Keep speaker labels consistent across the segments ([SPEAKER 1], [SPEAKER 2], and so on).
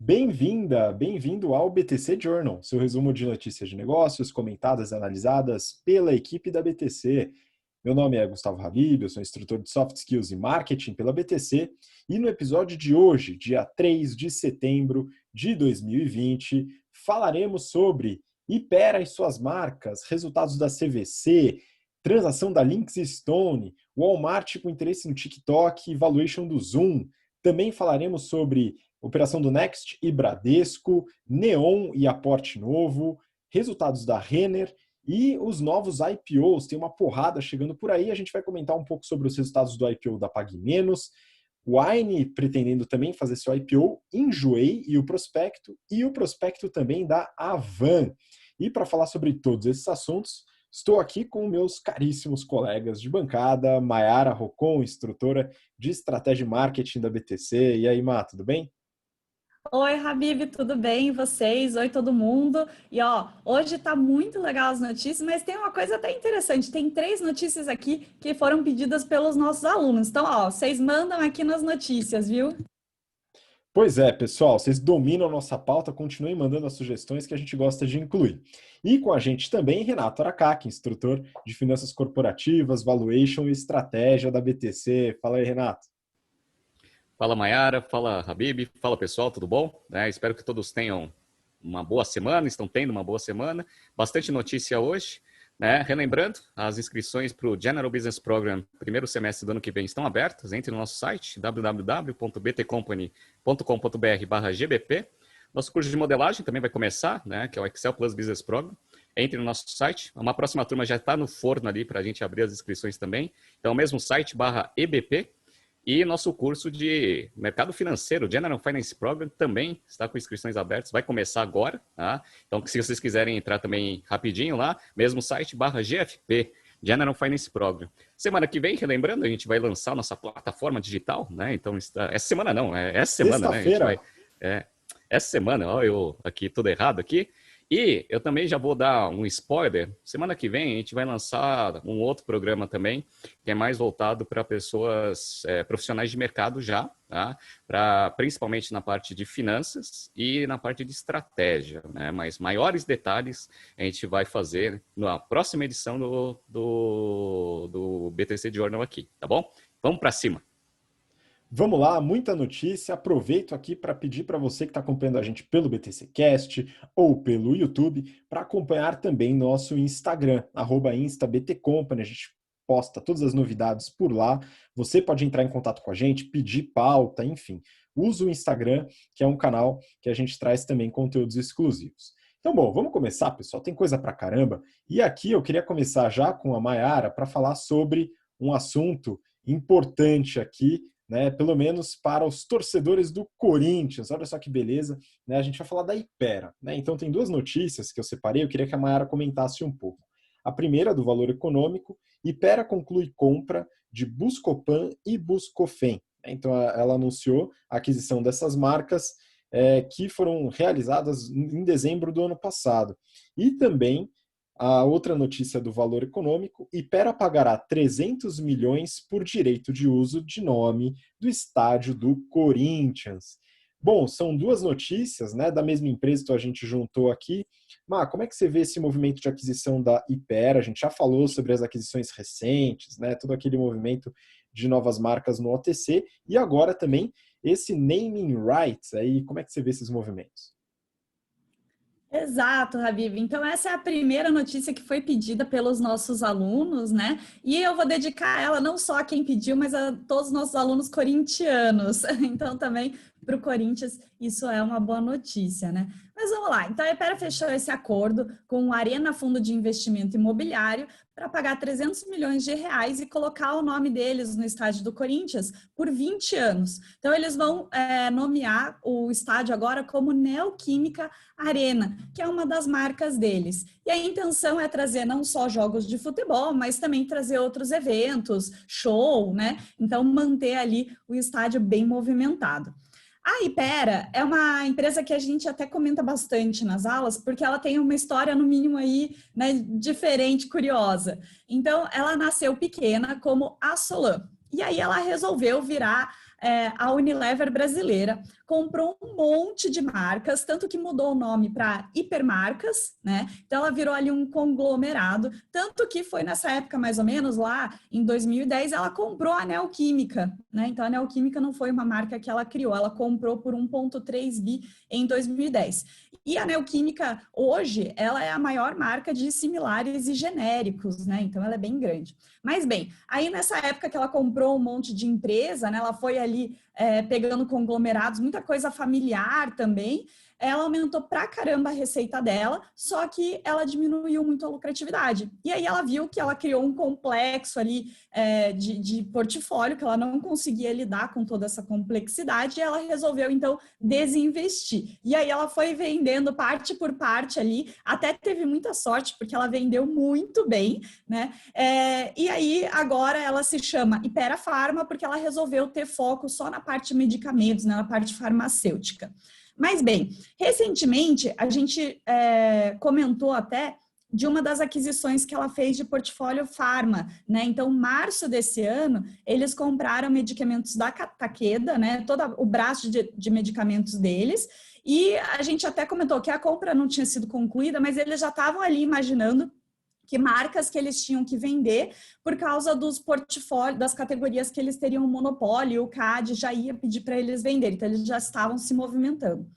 [SPEAKER 1] Bem-vinda, bem-vindo ao BTC Journal, seu resumo de notícias de negócios comentadas e analisadas pela equipe da BTC. Meu nome é Gustavo Habib, eu sou instrutor de Soft Skills e Marketing pela BTC e no episódio de hoje, dia 3 de setembro de 2020, falaremos sobre Hypera e suas marcas, resultados da CVC, transação da Lynx Stone, Walmart com interesse no TikTok e valuation do Zoom. Também falaremos sobre operação do Next e Bradesco, Neon e aporte novo, resultados da Renner e os novos IPOs. Tem uma porrada chegando por aí. A gente vai comentar um pouco sobre os resultados do IPO da PagMenos, Wine pretendendo também fazer seu IPO, Enjoei e o prospecto também da Avan. E para falar sobre todos esses assuntos, estou aqui com meus caríssimos colegas de bancada, Mayara Rocon, instrutora de estratégia e marketing da BTC. E aí, Má, tudo bem?
[SPEAKER 2] Oi, Habib, tudo bem? E vocês? Oi, todo mundo. E hoje tá muito legal as notícias, mas tem uma coisa até interessante. Tem 3 notícias aqui que foram pedidas pelos nossos alunos. Então, vocês mandam aqui nas notícias, viu?
[SPEAKER 1] Pois é, pessoal, vocês dominam a nossa pauta, continuem mandando as sugestões que a gente gosta de incluir. E com a gente também, Renato Aracaki, instrutor de finanças corporativas, valuation e estratégia da BTC. Fala aí, Renato.
[SPEAKER 3] Fala Mayara, fala Habib, fala pessoal, tudo bom? Espero que todos tenham uma boa semana, estão tendo uma boa semana. Bastante notícia hoje, né? Relembrando, as inscrições para o General Business Program primeiro semestre do ano que vem estão abertas. Entre no nosso site www.btcompany.com.br/gbp. Nosso curso de modelagem também vai começar, né? Que é o Excel Plus Business Program. Entre no nosso site. Uma próxima turma já está no forno ali para a gente abrir as inscrições também. Então, o mesmo site /EBP. E nosso curso de mercado financeiro, General Finance Program, também está com inscrições abertas, vai começar agora, tá? Então, se vocês quiserem entrar também rapidinho lá, mesmo site /GFP, General Finance Program. Semana que vem, relembrando, a gente vai lançar nossa plataforma digital, né? Então, essa semana não, essa semana, né? A gente vai, essa semana, ó, eu aqui, tudo errado aqui. E eu também já vou dar um spoiler. Semana que vem a gente vai lançar um outro programa também, que é mais voltado para pessoas profissionais de mercado já, tá? Principalmente na parte de finanças e na parte de estratégia, né? Mas maiores detalhes a gente vai fazer na próxima edição do BTC Journal aqui, tá bom? Vamos para cima!
[SPEAKER 1] Vamos lá, muita notícia. Aproveito aqui para pedir para você que está acompanhando a gente pelo BTC Cast ou pelo YouTube, para acompanhar também nosso Instagram, @instabtcompany. A gente posta todas as novidades por lá. Você pode entrar em contato com a gente, pedir pauta, enfim. Usa o Instagram, que é um canal que a gente traz também conteúdos exclusivos. Então, bom, vamos começar, pessoal. Tem coisa pra caramba. E aqui eu queria começar já com a Mayara para falar sobre um assunto importante aqui, né, pelo menos para os torcedores do Corinthians. Olha só que beleza, né? A gente vai falar da Hypera, né? Então tem 2 notícias que eu separei, eu queria que a Mayara comentasse um pouco. A primeira, do valor econômico: Hypera conclui compra de Buscopan e Buscofem. Então ela anunciou a aquisição dessas marcas que foram realizadas em dezembro do ano passado. E também a outra notícia do valor econômico: Hypera pagará 300 milhões por direito de uso de nome do estádio do Corinthians. Bom, são 2 notícias, né, da mesma empresa, então a gente juntou aqui. Mas como é que você vê esse movimento de aquisição da Hypera? A gente já falou sobre as aquisições recentes, né, todo aquele movimento de novas marcas no OTC, e agora também esse naming rights. Aí, como é que você vê esses movimentos?
[SPEAKER 2] Exato, Habib. Então, essa é a primeira notícia que foi pedida pelos nossos alunos, né? E eu vou dedicar ela não só a quem pediu, mas a todos os nossos alunos corintianos. Então, também para o Corinthians, isso é uma boa notícia, né? Mas vamos lá. Então, a Hypera fechou esse acordo com o Arena Fundo de Investimento Imobiliário para pagar 300 milhões de reais e colocar o nome deles no estádio do Corinthians por 20 anos. Então, eles vão nomear o estádio agora como Neoquímica Arena, que é uma das marcas deles. E a intenção é trazer não só jogos de futebol, mas também trazer outros eventos, show, né? Então, manter ali o estádio bem movimentado. A Hypera é uma empresa que a gente até comenta bastante nas aulas, porque ela tem uma história, no mínimo, aí, né, diferente, curiosa. Então, ela nasceu pequena como a Solan. E aí ela resolveu virar a Unilever brasileira comprou um monte de marcas, tanto que mudou o nome para Hipermarcas, né? Então ela virou ali um conglomerado, tanto que foi nessa época mais ou menos, lá em 2010, ela comprou a Neoquímica, né? Então a Neoquímica não foi uma marca que ela criou, ela comprou por 1,3 bi em 2010. E a Neoquímica, hoje, ela é a maior marca de similares e genéricos, né? Então ela é bem grande. Mas bem, aí nessa época que ela comprou um monte de empresa, né? Ela foi ali pegando conglomerados, muita coisa familiar também, ela aumentou pra caramba a receita dela, só que ela diminuiu muito a lucratividade. E aí ela viu que ela criou um complexo ali de portfólio, que ela não conseguia lidar com toda essa complexidade, e ela resolveu, então, desinvestir. E aí ela foi vendendo parte por parte ali, até teve muita sorte, porque ela vendeu muito bem, né? E aí, agora ela se chama Hypera Pharma, porque ela resolveu ter foco só na parte de medicamentos, né, na parte farmacêutica. Mas bem, recentemente a gente comentou até de uma das aquisições que ela fez de portfólio farma, né? Então, março desse ano, eles compraram medicamentos da Takeda, né? Todo o braço de medicamentos deles. E a gente até comentou que a compra não tinha sido concluída, mas eles já estavam ali imaginando que marcas que eles tinham que vender por causa dos portfólios, das categorias que eles teriam monopólio, o CAD já ia pedir para eles venderem, então eles já estavam se movimentando.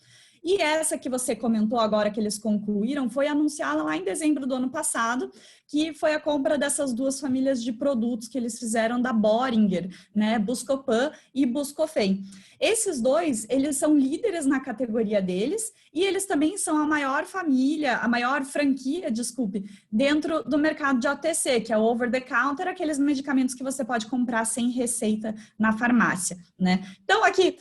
[SPEAKER 2] E essa que você comentou agora que eles concluíram foi anunciada lá em dezembro do ano passado, que foi a compra dessas duas famílias de produtos que eles fizeram da Boehringer, né, Buscopan e Buscofem. Esses dois, eles são líderes na categoria deles e eles também são a maior franquia, dentro do mercado de OTC, que é o over the counter, aqueles medicamentos que você pode comprar sem receita na farmácia, né? Então, aqui,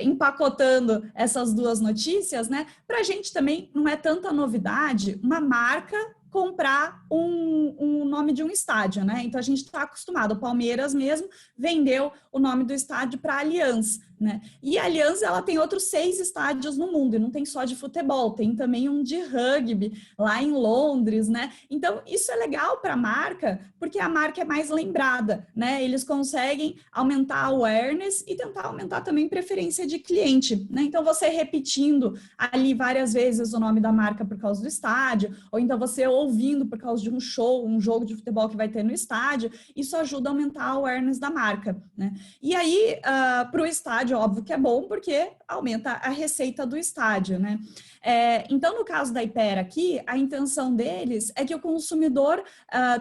[SPEAKER 2] empacotando essas duas notícias, né? Para a gente também não é tanta novidade uma marca comprar um nome de um estádio, né? Então a gente está acostumado. O Palmeiras mesmo vendeu o nome do estádio para a Allianz, né? E a Allianz, ela tem outros 6 estádios no mundo, e não tem só de futebol, tem também um de rugby lá em Londres, né? Então isso é legal para a marca, porque a marca é mais lembrada, né? Eles conseguem aumentar a awareness e tentar aumentar também preferência de cliente, né? Então você repetindo ali várias vezes o nome da marca por causa do estádio, ou então você ouvindo por causa de um show, um jogo de futebol que vai ter no estádio, isso ajuda a aumentar a awareness da marca, né? E aí, para o estádio, óbvio que é bom, porque aumenta a receita do estádio, né? Então, no caso da Hypera aqui, a intenção deles é que o consumidor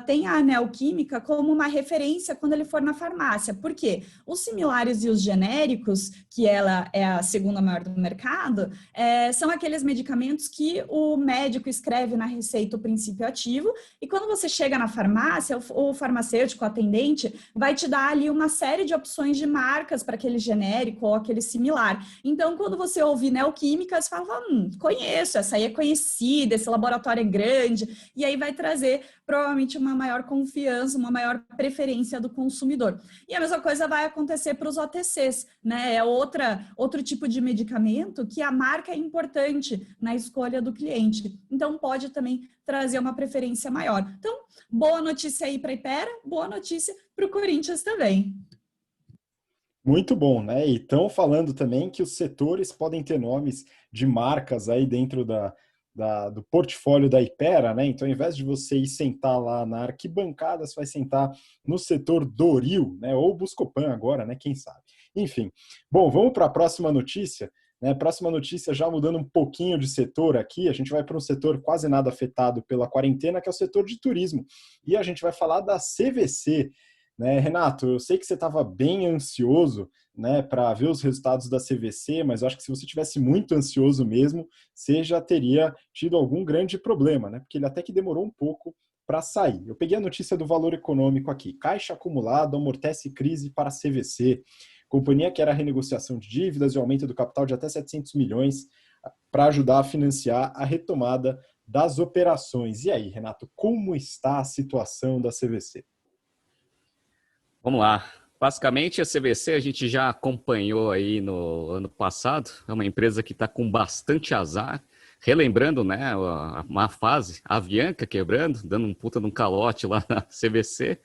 [SPEAKER 2] tenha a Neoquímica como uma referência quando ele for na farmácia. Por quê? Os similares e os genéricos, que ela é a segunda maior do mercado, são aqueles medicamentos que o médico escreve na receita o princípio ativo, e quando você chega na farmácia, o farmacêutico, o atendente, vai te dar ali uma série de opções de marcas para aquele genérico ou aquele similar. Então, quando você ouve Neoquímica, você fala, conheço, essa aí é conhecida, esse laboratório é grande, e aí vai trazer provavelmente uma maior confiança, uma maior preferência do consumidor. E a mesma coisa vai acontecer para os OTCs, né? É outro tipo de medicamento que a marca é importante na escolha do cliente. Então, pode também trazer uma preferência maior. Então, boa notícia aí para a Hypera, boa notícia para o Corinthians também.
[SPEAKER 1] Muito bom, né? E estão falando também que os setores podem ter nomes de marcas aí dentro do portfólio da Hypera, né? Então, ao invés de você ir sentar lá na arquibancada, você vai sentar no setor Doril, né? Ou Buscopan agora, né? Quem sabe? Enfim. Bom, vamos para a próxima notícia. Né? Próxima notícia, já mudando um pouquinho de setor aqui, a gente vai para um setor quase nada afetado pela quarentena, que é o setor de turismo. E a gente vai falar da CVC. Né, Renato, eu sei que você estava bem ansioso, né, para ver os resultados da CVC, mas eu acho que se você tivesse muito ansioso mesmo, você já teria tido algum grande problema, né, porque ele até que demorou um pouco para sair. Eu peguei a notícia do Valor Econômico aqui. Caixa acumulado amortece crise para a CVC. Companhia quer a renegociação de dívidas e o aumento do capital de até 700 milhões para ajudar a financiar a retomada das operações. E aí, Renato, como está a situação da CVC?
[SPEAKER 3] Vamos lá. Basicamente, a CVC a gente já acompanhou aí no ano passado. É uma empresa que está com bastante azar. Relembrando, né, uma fase, a Avianca quebrando, dando um puta de um calote lá na CVC.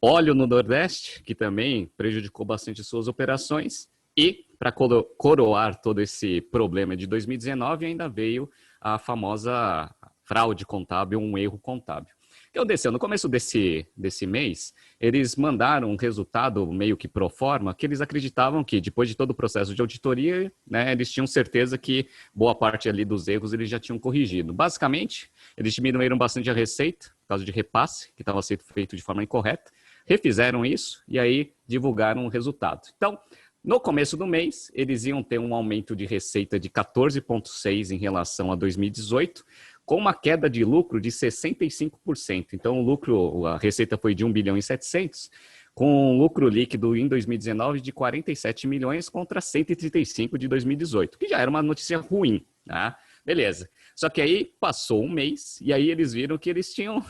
[SPEAKER 3] óleo no Nordeste, que também prejudicou bastante suas operações, e para coroar todo esse problema de 2019, ainda veio a famosa fraude contábil, um erro contábil. O que aconteceu? No começo desse mês, eles mandaram um resultado meio que pro forma, que eles acreditavam que, depois de todo o processo de auditoria, né, eles tinham certeza que boa parte ali dos erros eles já tinham corrigido. Basicamente, eles diminuíram bastante a receita, por causa de repasse, que estava sendo feito de forma incorreta, refizeram isso e aí divulgaram o resultado. Então, no começo do mês, eles iam ter um aumento de receita de 14,6% em relação a 2018, com uma queda de lucro de 65%. Então, o lucro, a receita foi de 1 bilhão e 700, com um lucro líquido em 2019 de 47 milhões contra 135 de 2018, que já era uma notícia ruim, né? Beleza. Só que aí passou um mês e aí eles viram que eles tinham,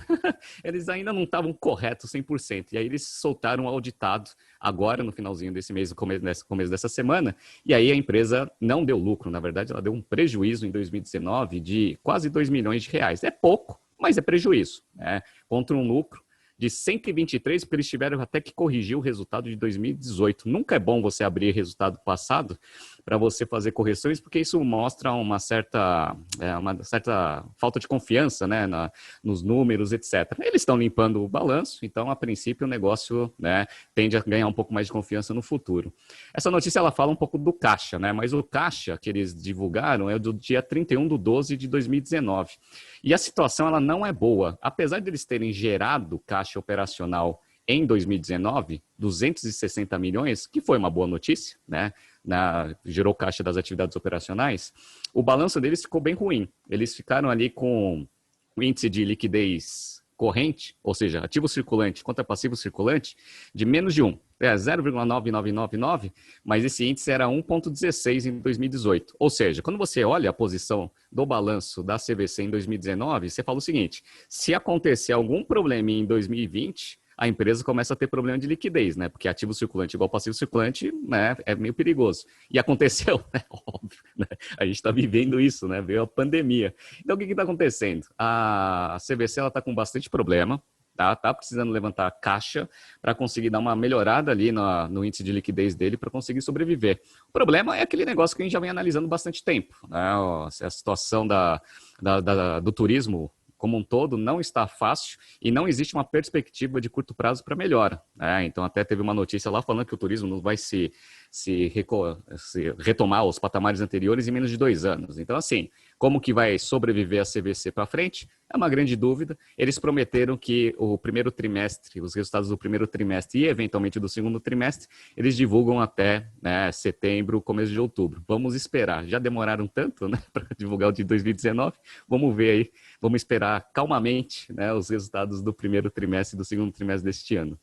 [SPEAKER 3] eles ainda não estavam corretos 100%. E aí eles soltaram um auditado agora no finalzinho desse mês, no começo dessa semana. E aí a empresa não deu lucro, na verdade ela deu um prejuízo em 2019 de quase 2 milhões de reais. É pouco, mas é prejuízo, né? Contra um lucro de 123, porque eles tiveram até que corrigir o resultado de 2018. Nunca é bom você abrir resultado passado para você fazer correções, porque isso mostra uma certa falta de confiança, né, nos números, etc. Eles estão limpando o balanço, então, a princípio, o negócio, né, tende a ganhar um pouco mais de confiança no futuro. Essa notícia ela fala um pouco do caixa, né, mas o caixa que eles divulgaram é do dia 31/12 de 2019. E a situação ela não é boa. Apesar de eles terem gerado caixa operacional em 2019, 260 milhões, que foi uma boa notícia, né? Gerou caixa das atividades operacionais, o balanço deles ficou bem ruim. Eles ficaram ali com o índice de liquidez corrente, ou seja, ativo circulante contra passivo circulante, de menos de 1. 0,9999, mas esse índice era 1,16 em 2018. Ou seja, quando você olha a posição do balanço da CVC em 2019, você fala o seguinte: se acontecer algum problema em 2020, a empresa começa a ter problema de liquidez, né? Porque ativo circulante igual passivo circulante, né, é meio perigoso. E aconteceu, né? Óbvio, né? A gente está vivendo isso, né? Veio a pandemia. Então, o que está acontecendo? A CVC está com bastante problema. Tá precisando levantar caixa para conseguir dar uma melhorada ali no índice de liquidez dele para conseguir sobreviver. O problema é aquele negócio que a gente já vem analisando bastante tempo, né? A situação do turismo como um todo não está fácil e não existe uma perspectiva de curto prazo para melhora, né? Então até teve uma notícia lá falando que o turismo não vai se retomar aos patamares anteriores em menos de 2 anos. Então assim, como que vai sobreviver a CVC para frente? É uma grande dúvida. Eles prometeram que o primeiro trimestre, os resultados do primeiro trimestre e eventualmente do segundo trimestre, eles divulgam até, né, setembro, começo de outubro. Vamos esperar. Já demoraram tanto, né, para divulgar o de 2019. Vamos ver aí, vamos esperar calmamente, né, os resultados do primeiro trimestre e do segundo trimestre deste ano.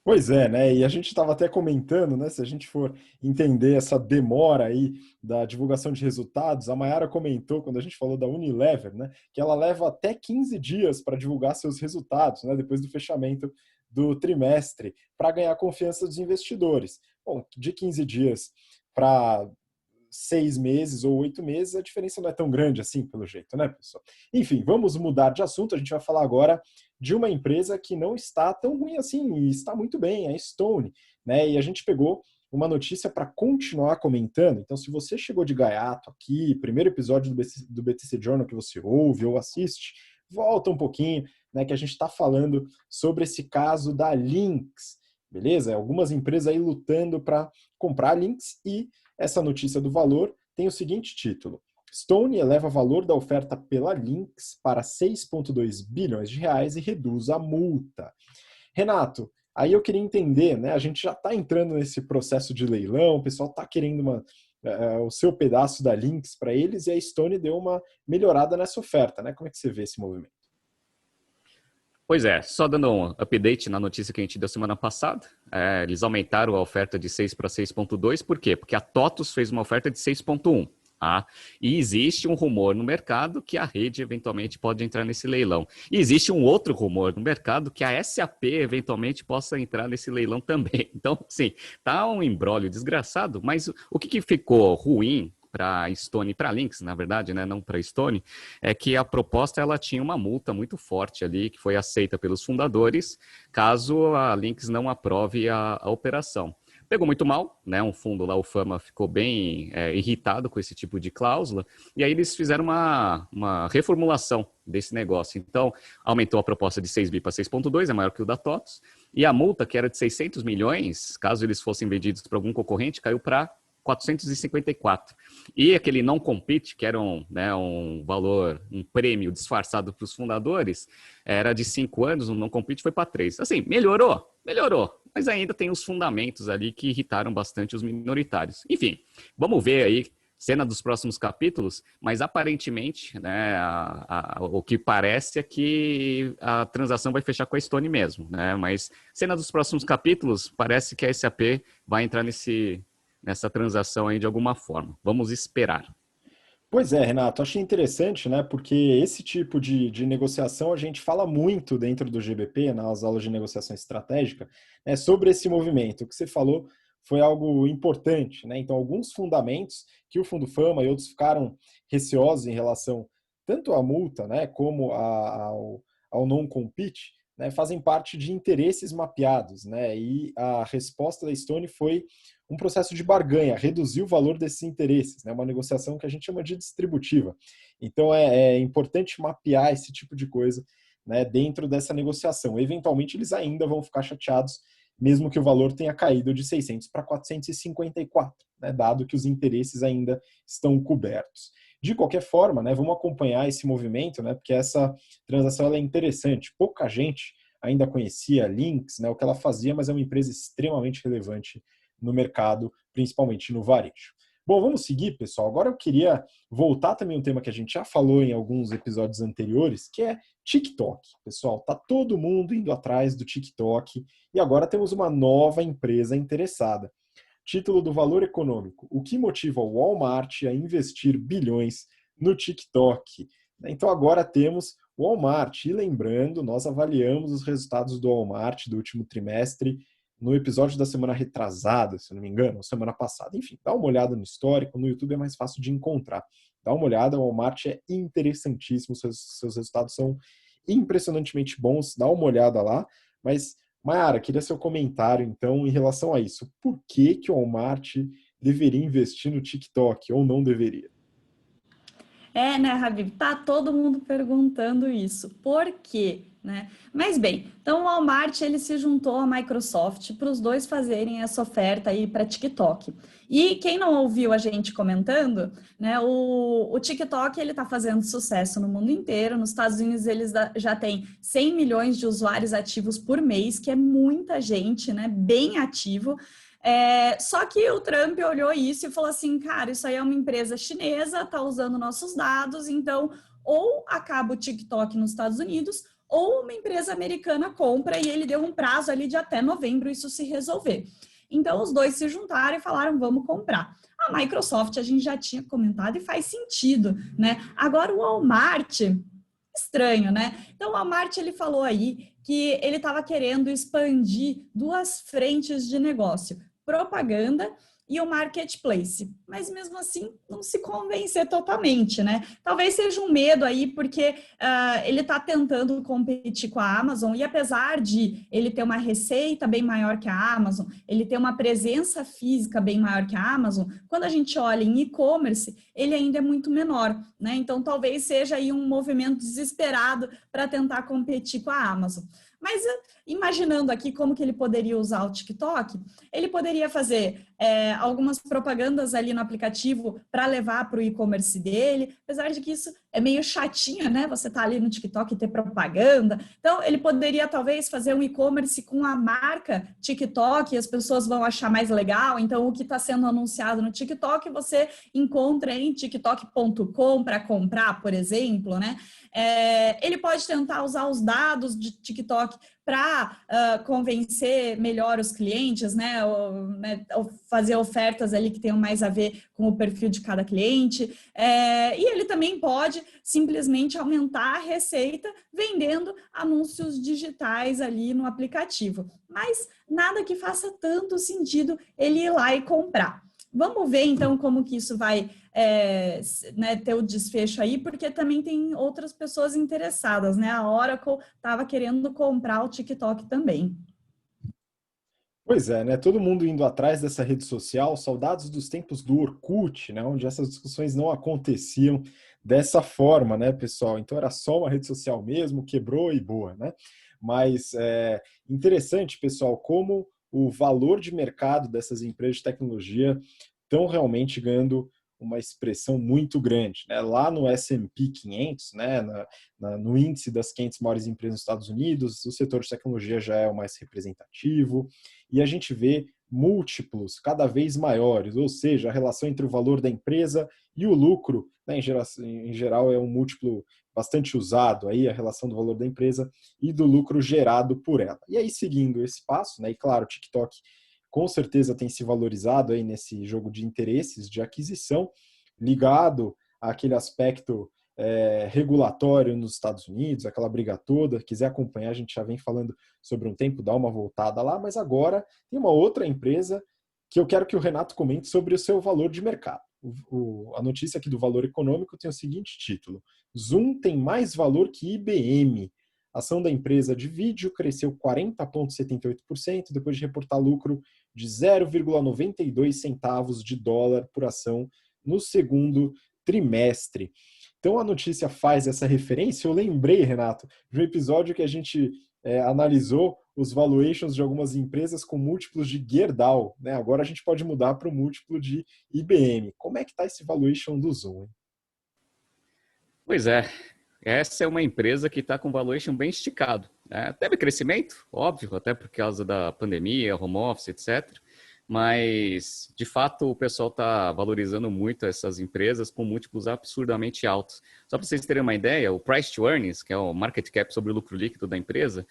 [SPEAKER 1] Pois é, né? E a gente estava até comentando, né? Se a gente for entender essa demora aí da divulgação de resultados, a Mayara comentou quando a gente falou da Unilever, né? Que ela leva até 15 dias para divulgar seus resultados, né? Depois do fechamento do trimestre, para ganhar a confiança dos investidores. Bom, de 15 dias para 6 meses ou 8 meses, a diferença não é tão grande assim, pelo jeito, né, pessoal? Enfim, vamos mudar de assunto. A gente vai falar agora de uma empresa que não está tão ruim assim e está muito bem, a Stone, né? E a gente pegou uma notícia para continuar comentando. Então, se você chegou de gaiato aqui, primeiro episódio do BTC Journal que você ouve ou assiste, volta um pouquinho, né? Que a gente está falando sobre esse caso da Lynx, beleza? Algumas empresas aí lutando para comprar a Lynx e essa notícia do valor tem o seguinte título: Stone eleva o valor da oferta pela Lynx para 6,2 bilhões de reais e reduz a multa. Renato, aí eu queria entender, né? A gente já está entrando nesse processo de leilão, o pessoal está querendo o seu pedaço da Lynx para eles e a Stone deu uma melhorada nessa oferta, né? Como é que você vê esse movimento?
[SPEAKER 3] Pois é, só dando um update na notícia que a gente deu semana passada, eles aumentaram a oferta de 6 para 6,2, por quê? Porque a TOTUS fez uma oferta de 6,1. E existe um rumor no mercado que a rede eventualmente pode entrar nesse leilão. E existe um outro rumor no mercado que a SAP eventualmente possa entrar nesse leilão também. Então, sim, tá um imbróglio desgraçado, mas o que ficou ruim para Stone, para Lynx, na verdade, né, não para Stone, é que a proposta ela tinha uma multa muito forte ali, que foi aceita pelos fundadores, caso a Lynx não aprove a operação. Pegou muito mal, né? Um fundo lá, o Fama, ficou bem irritado com esse tipo de cláusula, e aí eles fizeram uma reformulação desse negócio. Então, aumentou a proposta de 6 bi para 6,2, é maior que o da TOTS, e a multa, que era de 600 milhões, caso eles fossem vendidos para algum concorrente, caiu para 454. E aquele non-compete, que era um valor, um prêmio disfarçado para os fundadores, era de 5 anos, o non-compete foi para 3. Assim, melhorou, mas ainda tem os fundamentos ali que irritaram bastante os minoritários. Enfim, vamos ver aí, cena dos próximos capítulos, mas aparentemente, né, o que parece é que a transação vai fechar com a Stone mesmo, né? Mas cena dos próximos capítulos, parece que a SAP vai entrar nessa transação aí de alguma forma. Vamos esperar.
[SPEAKER 1] Pois é, Renato, achei interessante, né? Porque esse tipo de negociação a gente fala muito dentro do GBP, nas aulas de negociação estratégica, né, sobre esse movimento. O que você falou foi algo importante, né? Então, alguns fundamentos que o Fundo Fama e outros ficaram receosos em relação tanto à multa, né, como ao non-compete, né, fazem parte de interesses mapeados, né? E a resposta da Stone foi um processo de barganha, reduzir o valor desses interesses, né? Uma negociação que a gente chama de distributiva. Então é importante mapear esse tipo de coisa, né, dentro dessa negociação. Eventualmente eles ainda vão ficar chateados, mesmo que o valor tenha caído de 600 para 454, né, dado que os interesses ainda estão cobertos. De qualquer forma, né, vamos acompanhar esse movimento, né, porque essa transação ela é interessante. Pouca gente ainda conhecia a Lynx, né, o que ela fazia, mas é uma empresa extremamente relevante no mercado, principalmente no varejo. Bom, vamos seguir, pessoal. Agora eu queria voltar também a um tema que a gente já falou em alguns episódios anteriores, que é TikTok. Pessoal, tá todo mundo indo atrás do TikTok e agora temos uma nova empresa interessada. Título do Valor Econômico: o que motiva o Walmart a investir bilhões no TikTok? Então agora temos o Walmart. E lembrando, nós avaliamos os resultados do Walmart do último trimestre no episódio da semana retrasada, se não me engano, semana passada. Enfim, dá uma olhada no histórico, no YouTube é mais fácil de encontrar. Dá uma olhada, o Walmart é interessantíssimo, seus resultados são impressionantemente bons, dá uma olhada lá. Mas, Mayara, queria seu comentário, então, em relação a isso. Por que o Walmart deveria investir no TikTok ou não deveria?
[SPEAKER 2] Né, Habib? Tá todo mundo perguntando isso. Por quê? Né? Mas bem, então o Walmart ele se juntou à Microsoft para os dois fazerem essa oferta aí para TikTok. E quem não ouviu a gente comentando, né, o TikTok ele está fazendo sucesso no mundo inteiro. Nos Estados Unidos eles já têm 100 milhões de usuários ativos por mês, que é muita gente, né, bem ativo. Só que o Trump olhou isso e falou assim, cara, isso aí é uma empresa chinesa, está usando nossos dados, então ou acaba o TikTok nos Estados Unidos ou uma empresa americana compra, e ele deu um prazo ali de até novembro isso se resolver. Então, os dois se juntaram e falaram, vamos comprar. A Microsoft, a gente já tinha comentado e faz sentido, né? Agora, o Walmart, estranho, né? Então, o Walmart, ele falou aí que ele estava querendo expandir duas frentes de negócio, propaganda e o marketplace, mas mesmo assim não se convencer totalmente, né? Talvez seja um medo aí, porque ele está tentando competir com a Amazon, e apesar de ele ter uma receita bem maior que a Amazon, ele ter uma presença física bem maior que a Amazon, quando a gente olha em e-commerce, ele ainda é muito menor, né? Então talvez seja aí um movimento desesperado para tentar competir com a Amazon. Mas imaginando aqui como que ele poderia usar o TikTok, ele poderia fazer algumas propagandas ali no aplicativo para levar para o e-commerce dele, apesar de que isso é meio chatinho, né? Você tá ali no TikTok e ter propaganda. Então, ele poderia talvez fazer um e-commerce com a marca TikTok e as pessoas vão achar mais legal. Então, o que está sendo anunciado no TikTok, você encontra em tiktok.com para comprar, por exemplo, né? Ele pode tentar usar os dados de TikTok para convencer melhor os clientes, né? Ou fazer ofertas ali que tenham mais a ver com o perfil de cada cliente. E ele também pode simplesmente aumentar a receita vendendo anúncios digitais ali no aplicativo. Mas nada que faça tanto sentido ele ir lá e comprar. Vamos ver, então, como que isso vai né, ter o desfecho aí, porque também tem outras pessoas interessadas, né? A Oracle estava querendo comprar o TikTok também.
[SPEAKER 1] Pois é, né? Todo mundo indo atrás dessa rede social, saudades dos tempos do Orkut, né? Onde essas discussões não aconteciam dessa forma, né, pessoal? Então era só uma rede social mesmo, quebrou e boa, né? Mas é interessante, pessoal, como o valor de mercado dessas empresas de tecnologia estão realmente ganhando uma expressão muito grande, né? Lá no S&P 500, né, no índice das 500 maiores empresas nos Estados Unidos, o setor de tecnologia já é o mais representativo, e a gente vê múltiplos cada vez maiores, ou seja, a relação entre o valor da empresa e o lucro, né, em geral é um múltiplo bastante usado, aí, a relação do valor da empresa e do lucro gerado por ela. E aí, seguindo esse passo, né, e claro, o TikTok com certeza tem se valorizado aí nesse jogo de interesses, de aquisição, ligado àquele aspecto regulatório nos Estados Unidos, aquela briga toda. Quiser acompanhar, a gente já vem falando sobre um tempo, dá uma voltada lá, mas agora tem uma outra empresa que eu quero que o Renato comente sobre o seu valor de mercado. A notícia aqui do Valor Econômico tem o seguinte título: Zoom tem mais valor que IBM. A ação da empresa de vídeo cresceu 40,78% depois de reportar lucro de 0,92 centavos de dólar por ação no segundo trimestre. Então a notícia faz essa referência. Eu lembrei, Renato, de um episódio que a gente analisou os valuations de algumas empresas com múltiplos de Gerdau, né? Agora a gente pode mudar para o múltiplo de IBM. Como é que está esse valuation do Zoom, hein?
[SPEAKER 3] Pois é, essa é uma empresa que está com valuation bem esticado, né? Teve crescimento, óbvio, até por causa da pandemia, home office, etc. Mas, de fato, o pessoal está valorizando muito essas empresas com múltiplos absurdamente altos. Só para vocês terem uma ideia, o price to earnings, que é o market cap sobre o lucro líquido da empresa,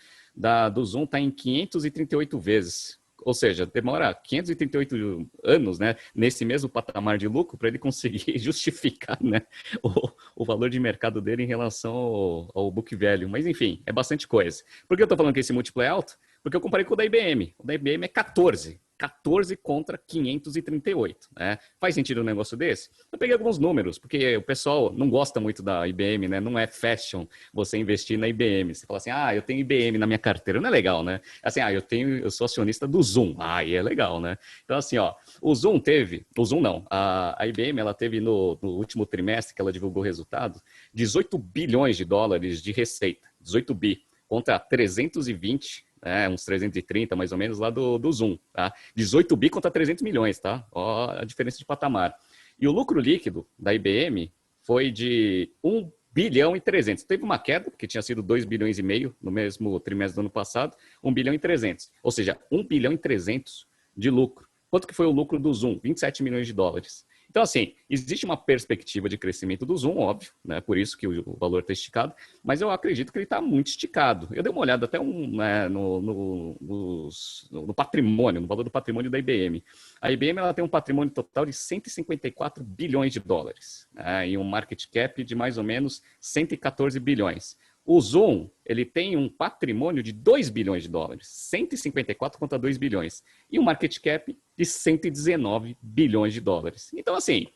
[SPEAKER 3] do Zoom está em 538 vezes. Ou seja, demora 538 anos, né, nesse mesmo patamar de lucro para ele conseguir justificar, né, o valor de mercado dele em relação ao book value. Mas, enfim, é bastante coisa. Por que eu estou falando que esse múltiplo é alto? Porque eu comparei com o da IBM. O da IBM é 14. 14 contra 538, né? Faz sentido um negócio desse? Eu peguei alguns números, porque o pessoal não gosta muito da IBM, né? Não é fashion você investir na IBM. Você fala assim, eu tenho IBM na minha carteira. Não é legal, né? Assim, eu sou acionista do Zoom. Aí é legal, né? Então, assim, o Zoom não, a IBM, ela teve no último trimestre que ela divulgou o resultado, 18 bilhões de dólares de receita, 18 bi, contra 320, uns 330 mais ou menos lá do Zoom, tá? 18 bi contra 300 milhões, tá? Ó a diferença de patamar. E o lucro líquido da IBM foi de 1 bilhão e 300. Teve uma queda, porque tinha sido 2 bilhões e meio no mesmo trimestre do ano passado, 1 bilhão e 300. Ou seja, 1 bilhão e 300 de lucro. Quanto que foi o lucro do Zoom? 27 milhões de dólares. Então, assim, existe uma perspectiva de crescimento do Zoom, óbvio, né? Por isso que o valor está esticado, mas eu acredito que ele está muito esticado. Eu dei uma olhada até no patrimônio, no valor do patrimônio da IBM. A IBM ela tem um patrimônio total de 154 bilhões de dólares, né? E um market cap de mais ou menos 114 bilhões. O Zoom, ele tem um patrimônio de 2 bilhões de dólares, 154 contra 2 bilhões, e um market cap de 119 bilhões de dólares. Então, assim,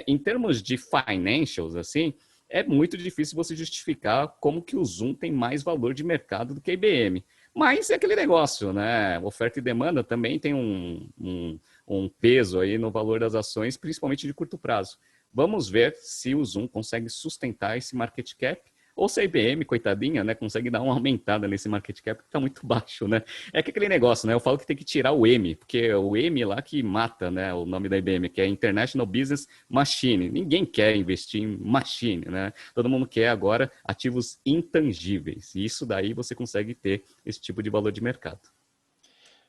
[SPEAKER 3] em termos de financials, assim, é muito difícil você justificar como que o Zoom tem mais valor de mercado do que a IBM. Mas é aquele negócio, né? Oferta e demanda também tem um peso aí no valor das ações, principalmente de curto prazo. Vamos ver se o Zoom consegue sustentar esse market cap, ou se a IBM, coitadinha, né, consegue dar uma aumentada nesse market cap que está muito baixo, né? É que aquele negócio, né? Eu falo que tem que tirar o M, porque é o M lá que mata, né? O nome da IBM, que é International Business Machine. Ninguém quer investir em machine, né? Todo mundo quer agora ativos intangíveis. E isso daí você consegue ter esse tipo de valor de mercado.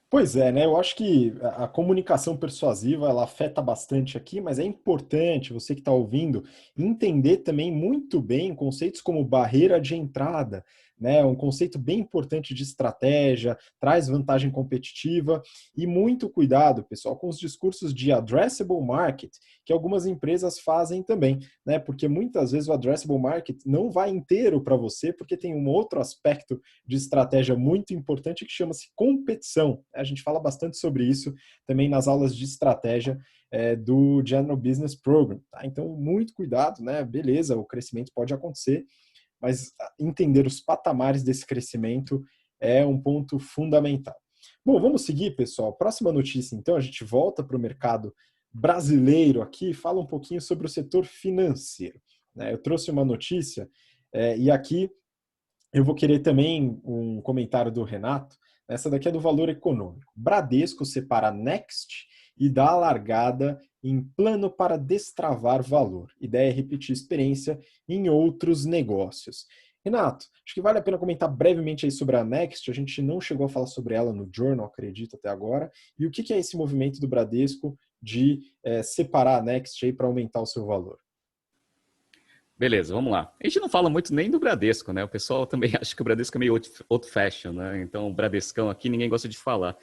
[SPEAKER 1] Pois é, né? Eu acho que a comunicação persuasiva ela afeta bastante aqui, mas é importante você que está ouvindo entender também muito bem conceitos como barreira de entrada, né? Um conceito bem importante de estratégia, traz vantagem competitiva e muito cuidado, pessoal, com os discursos de addressable market que algumas empresas fazem também, né? Porque muitas vezes o addressable market não vai inteiro para você, porque tem um outro aspecto de estratégia muito importante que chama-se competição. A gente fala bastante sobre isso também nas aulas de estratégia do General Business Program. Tá? Então, muito cuidado, né? Beleza, o crescimento pode acontecer, mas entender os patamares desse crescimento é um ponto fundamental. Bom, vamos seguir, pessoal. Próxima notícia, então, a gente volta para o mercado brasileiro aqui e fala um pouquinho sobre o setor financeiro. Né? Eu trouxe uma notícia e aqui eu vou querer também um comentário do Renato. Essa daqui é do Valor Econômico. Bradesco separa Next e dá a largada em plano para destravar valor. Ideia é repetir experiência em outros negócios. Renato, acho que vale a pena comentar brevemente aí sobre a Next. A gente não chegou a falar sobre ela no Journal, acredito, até agora. E o que é esse movimento do Bradesco de separar a Next aí para aumentar o seu valor?
[SPEAKER 3] Beleza, vamos lá. A gente não fala muito nem do Bradesco, né? O pessoal também acha que o Bradesco é meio old fashion, né? Então, o Bradescão aqui ninguém gosta de falar.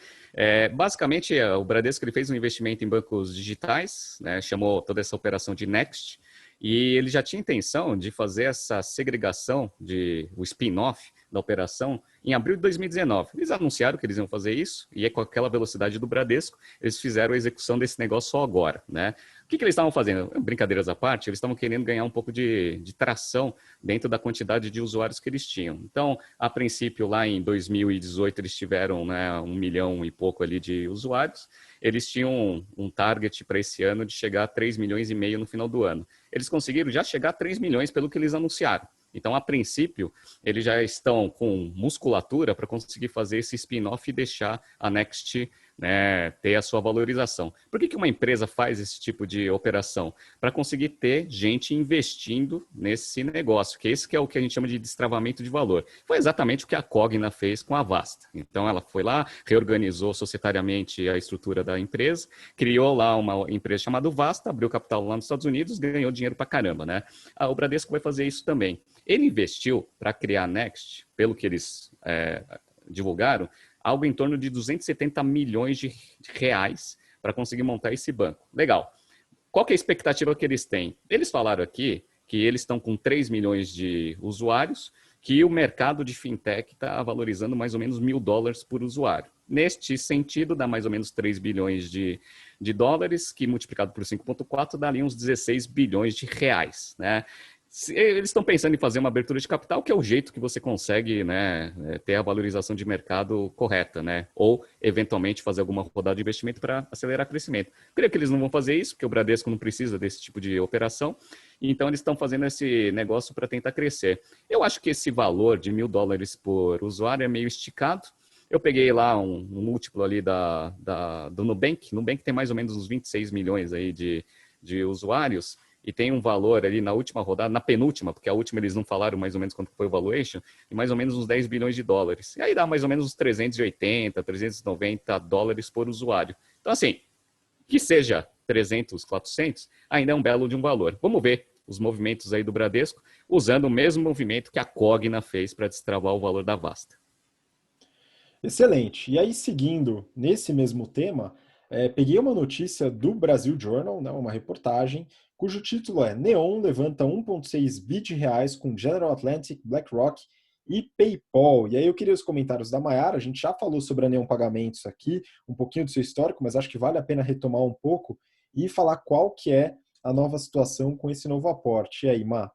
[SPEAKER 3] Basicamente, o Bradesco ele fez um investimento em bancos digitais, né? Chamou toda essa operação de Next, e ele já tinha intenção de fazer essa segregação, o spin-off da operação, em abril de 2019. Eles anunciaram que eles iam fazer isso, e com aquela velocidade do Bradesco, eles fizeram a execução desse negócio só agora, né? O que eles estavam fazendo? Brincadeiras à parte, eles estavam querendo ganhar um pouco de tração dentro da quantidade de usuários que eles tinham. Então, a princípio, lá em 2018, eles tiveram, né, 1 milhão e pouco ali de usuários. Eles tinham um target para esse ano de chegar a 3,5 milhões no final do ano. Eles conseguiram já chegar a 3 milhões pelo que eles anunciaram. Então, a princípio, eles já estão com musculatura para conseguir fazer esse spin-off e deixar a Next, né, ter a sua valorização. Por que uma empresa faz esse tipo de operação? Para conseguir ter gente investindo nesse negócio, que esse que é o que a gente chama de destravamento de valor. Foi exatamente o que a Cogna fez com a Vasta. Então, ela foi lá, reorganizou societariamente a estrutura da empresa, criou lá uma empresa chamada Vasta, abriu capital lá nos Estados Unidos, ganhou dinheiro para caramba, né? O Bradesco vai fazer isso também. Ele investiu para criar a Next, pelo que eles divulgaram, algo em torno de 270 milhões de reais para conseguir montar esse banco. Legal. Qual que é a expectativa que eles têm? Eles falaram aqui que eles estão com 3 milhões de usuários, que o mercado de fintech está valorizando mais ou menos $1.000 por usuário. Neste sentido, dá mais ou menos 3 bilhões de dólares, que multiplicado por 5,4 dá ali uns 16 bilhões de reais, né? Eles estão pensando em fazer uma abertura de capital, que é o jeito que você consegue, né, ter a valorização de mercado correta, né? Ou, eventualmente, fazer alguma rodada de investimento para acelerar o crescimento. Creio que eles não vão fazer isso, porque o Bradesco não precisa desse tipo de operação. Então, eles estão fazendo esse negócio para tentar crescer. Eu acho que esse valor de $1.000 por usuário é meio esticado. Eu peguei lá um múltiplo ali do Nubank. Nubank tem mais ou menos uns 26 milhões aí de usuários. E tem um valor ali na última rodada, na penúltima, porque a última eles não falaram mais ou menos quanto foi o valuation, de mais ou menos uns 10 bilhões de dólares. E aí dá mais ou menos uns 380, 390 dólares por usuário. Então, assim, que seja 300, 400, ainda é um belo de um valor. Vamos ver os movimentos aí do Bradesco, usando o mesmo movimento que a Cogna fez para destravar o valor da Vasta.
[SPEAKER 1] Excelente. E aí, seguindo nesse mesmo tema, peguei uma notícia do Brasil Journal, né, uma reportagem, cujo título é Neon levanta 1,6 bi de reais com General Atlantic, BlackRock e PayPal. E aí eu queria os comentários da Mayara, a gente já falou sobre a Neon Pagamentos aqui, um pouquinho do seu histórico, mas acho que vale a pena retomar um pouco e falar qual que é a nova situação com esse novo aporte. E aí, Má?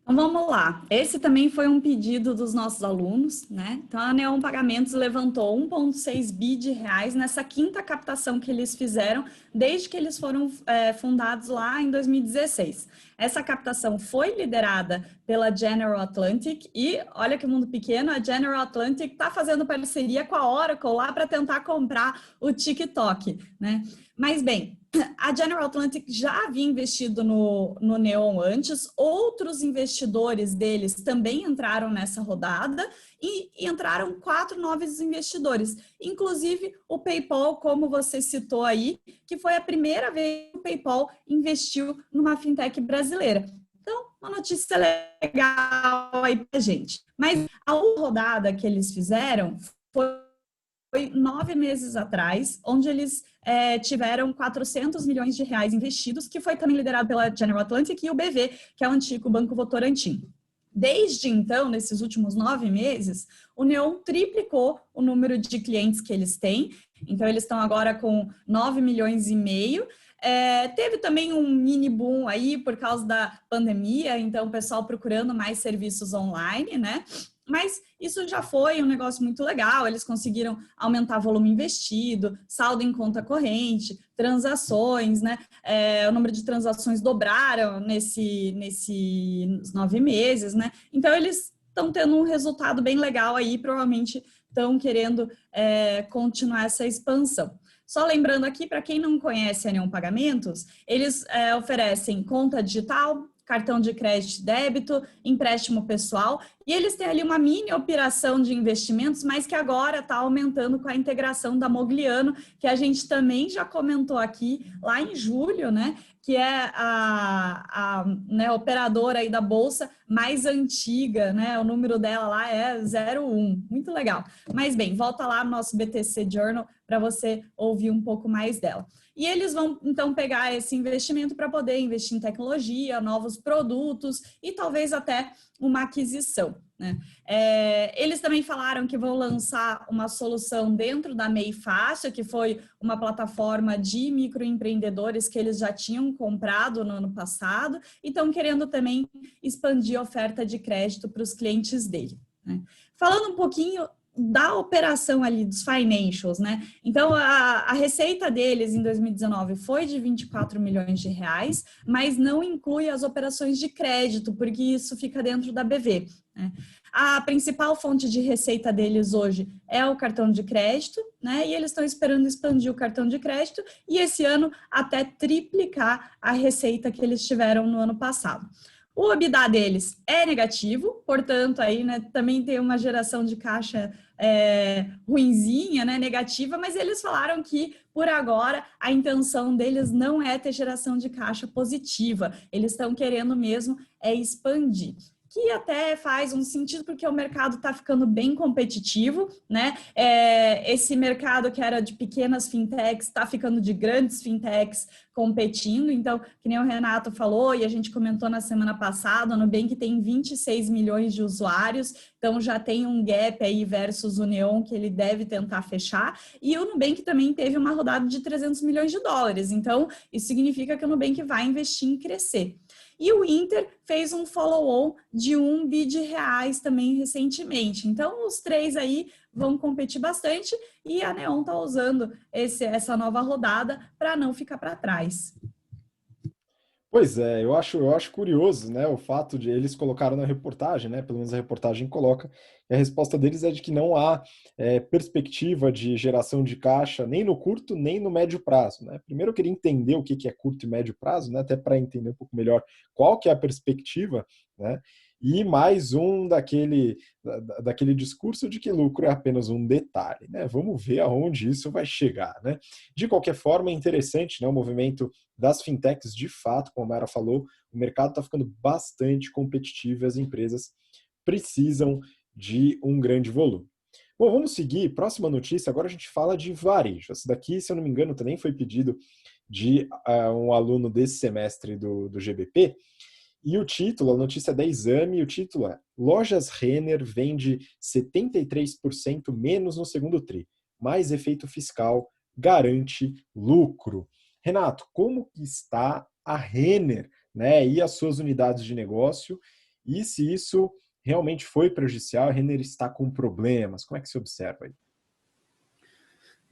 [SPEAKER 2] Então, vamos lá. Esse também foi um pedido dos nossos alunos, né? Então, a Neon Pagamentos levantou 1,6 bi de reais nessa quinta captação que eles fizeram desde que eles foram fundados lá em 2016. Essa captação foi liderada pela General Atlantic e, olha que mundo pequeno, a General Atlantic está fazendo parceria com a Oracle lá para tentar comprar o TikTok, né? Mas, bem, a General Atlantic já havia investido no Neon antes, outros investidores deles também entraram nessa rodada e entraram 4 novos investidores, inclusive o PayPal, como você citou aí, que foi a primeira vez que o PayPal investiu numa fintech brasileira. Então, uma notícia legal aí pra gente. Mas a rodada que eles fizeram foi 9 meses atrás, onde eles tiveram 400 milhões de reais investidos, que foi também liderado pela General Atlantic e o BV, que é o antigo Banco Votorantim. Desde então, nesses últimos 9 meses, o Neon triplicou o número de clientes que eles têm Então, eles estão agora com 9 milhões e meio. Teve também um mini boom aí por causa da pandemia, então o pessoal procurando mais serviços online, né? Mas isso já foi um negócio muito legal, eles conseguiram aumentar volume investido, saldo em conta corrente, transações, né? O número de transações dobraram nesses 9 meses, né? Então, eles estão tendo um resultado bem legal aí, provavelmente estão querendo continuar essa expansão. Só lembrando aqui, para quem não conhece a Neon Pagamentos, eles oferecem conta digital, cartão de crédito e débito, empréstimo pessoal, e eles têm ali uma mini operação de investimentos, mas que agora está aumentando com a integração da Mogliano, que a gente também já comentou aqui lá em julho, né? Que é a operadora aí da Bolsa mais antiga, né? O número dela lá é 01. Muito legal. Mas bem, volta lá no nosso BTC Journal para você ouvir um pouco mais dela. E eles vão, então, pegar esse investimento para poder investir em tecnologia, novos produtos e talvez até uma aquisição, né? Eles também falaram que vão lançar uma solução dentro da MEI Fácil, que foi uma plataforma de microempreendedores que eles já tinham comprado no ano passado e estão querendo também expandir a oferta de crédito para os clientes dele, né? Falando um pouquinho da operação ali dos financials, né? Então, a receita deles em 2019 foi de 24 milhões de reais, mas não inclui as operações de crédito, porque isso fica dentro da BV, né? A principal fonte de receita deles hoje é o cartão de crédito, né? E eles estão esperando expandir o cartão de crédito e esse ano até triplicar a receita que eles tiveram no ano passado. O EBITDA deles é negativo, portanto, aí, né, também tem uma geração de caixa ruinzinha, né, negativa, mas eles falaram que, por agora, a intenção deles não é ter geração de caixa positiva. Eles estão querendo mesmo expandir. Que até faz um sentido, porque o mercado está ficando bem competitivo, né? Esse mercado que era de pequenas fintechs está ficando de grandes fintechs competindo. Então, que nem o Renato falou e a gente comentou na semana passada, o Nubank tem 26 milhões de usuários, então já tem um gap aí versus o Neon que ele deve tentar fechar. E o Nubank também teve uma rodada de 300 milhões de dólares. Então, isso significa que o Nubank vai investir em crescer. E o Inter fez um follow-on de 1 bi de reais também recentemente. Então, os três aí vão competir bastante e a Neon está usando essa nova rodada para não ficar para trás.
[SPEAKER 1] Pois é, eu acho curioso, né, o fato de eles colocaram na reportagem, né, pelo menos a reportagem coloca, e a resposta deles é de que não há perspectiva de geração de caixa nem no curto nem no médio prazo, né. Primeiro eu queria entender o que é curto e médio prazo, né, até para entender um pouco melhor qual que é a perspectiva, né, e mais um daquele discurso de que lucro é apenas um detalhe, né? Vamos ver aonde isso vai chegar, né? De qualquer forma, é interessante, né, o movimento das fintechs, de fato, como a Mara falou, o mercado está ficando bastante competitivo e as empresas precisam de um grande volume. Bom, vamos seguir. Próxima notícia, agora a gente fala de varejo. Essa daqui, se eu não me engano, também foi pedido de um aluno desse semestre do GBP. E o título, a notícia da Exame, o título é: Lojas Renner vende 73% menos no segundo tri, mais efeito fiscal garante lucro. Renato, como que está a Renner, né, e as suas unidades de negócio, e se isso realmente foi prejudicial, a Renner está com problemas, como é que se observa aí?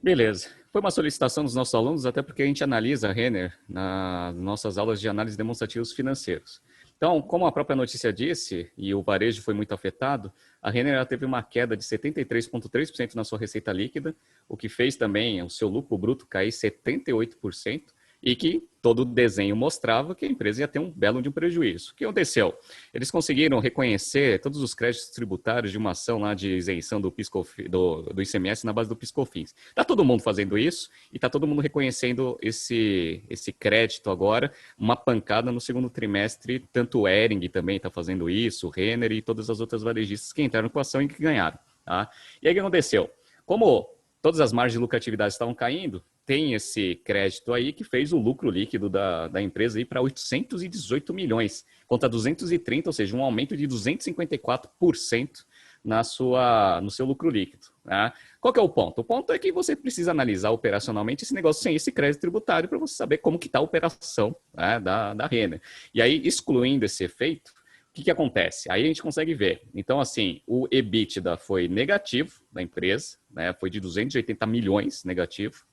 [SPEAKER 3] Beleza. Foi uma solicitação dos nossos alunos, até porque a gente analisa a Renner nas nossas aulas de análise demonstrativos financeiros. Então, como a própria notícia disse, e o varejo foi muito afetado, a Renner teve uma queda de 73,3% na sua receita líquida, o que fez também o seu lucro bruto cair 78%, e que todo o desenho mostrava que a empresa ia ter um belo de um prejuízo. O que aconteceu? Eles conseguiram reconhecer todos os créditos tributários de uma ação lá de isenção do ICMS na base do PiscoFins. Está todo mundo fazendo isso e está todo mundo reconhecendo esse crédito agora, uma pancada no segundo trimestre, tanto o Hering também está fazendo isso, o Renner e todas as outras varejistas que entraram com a ação e que ganharam. Tá? E aí o que aconteceu? Como todas as margens de lucratividade estavam caindo, tem esse crédito aí que fez o lucro líquido da empresa ir para 818 milhões, contra 230, ou seja, um aumento de 254% no seu lucro líquido. Né? Qual que é o ponto? O ponto é que você precisa analisar operacionalmente esse negócio sem esse crédito tributário para você saber como que está a operação, né, da Renner. E aí, excluindo esse efeito, o que acontece? Aí a gente consegue ver. Então, assim, o EBITDA foi negativo da empresa, né, foi de 280 milhões negativo,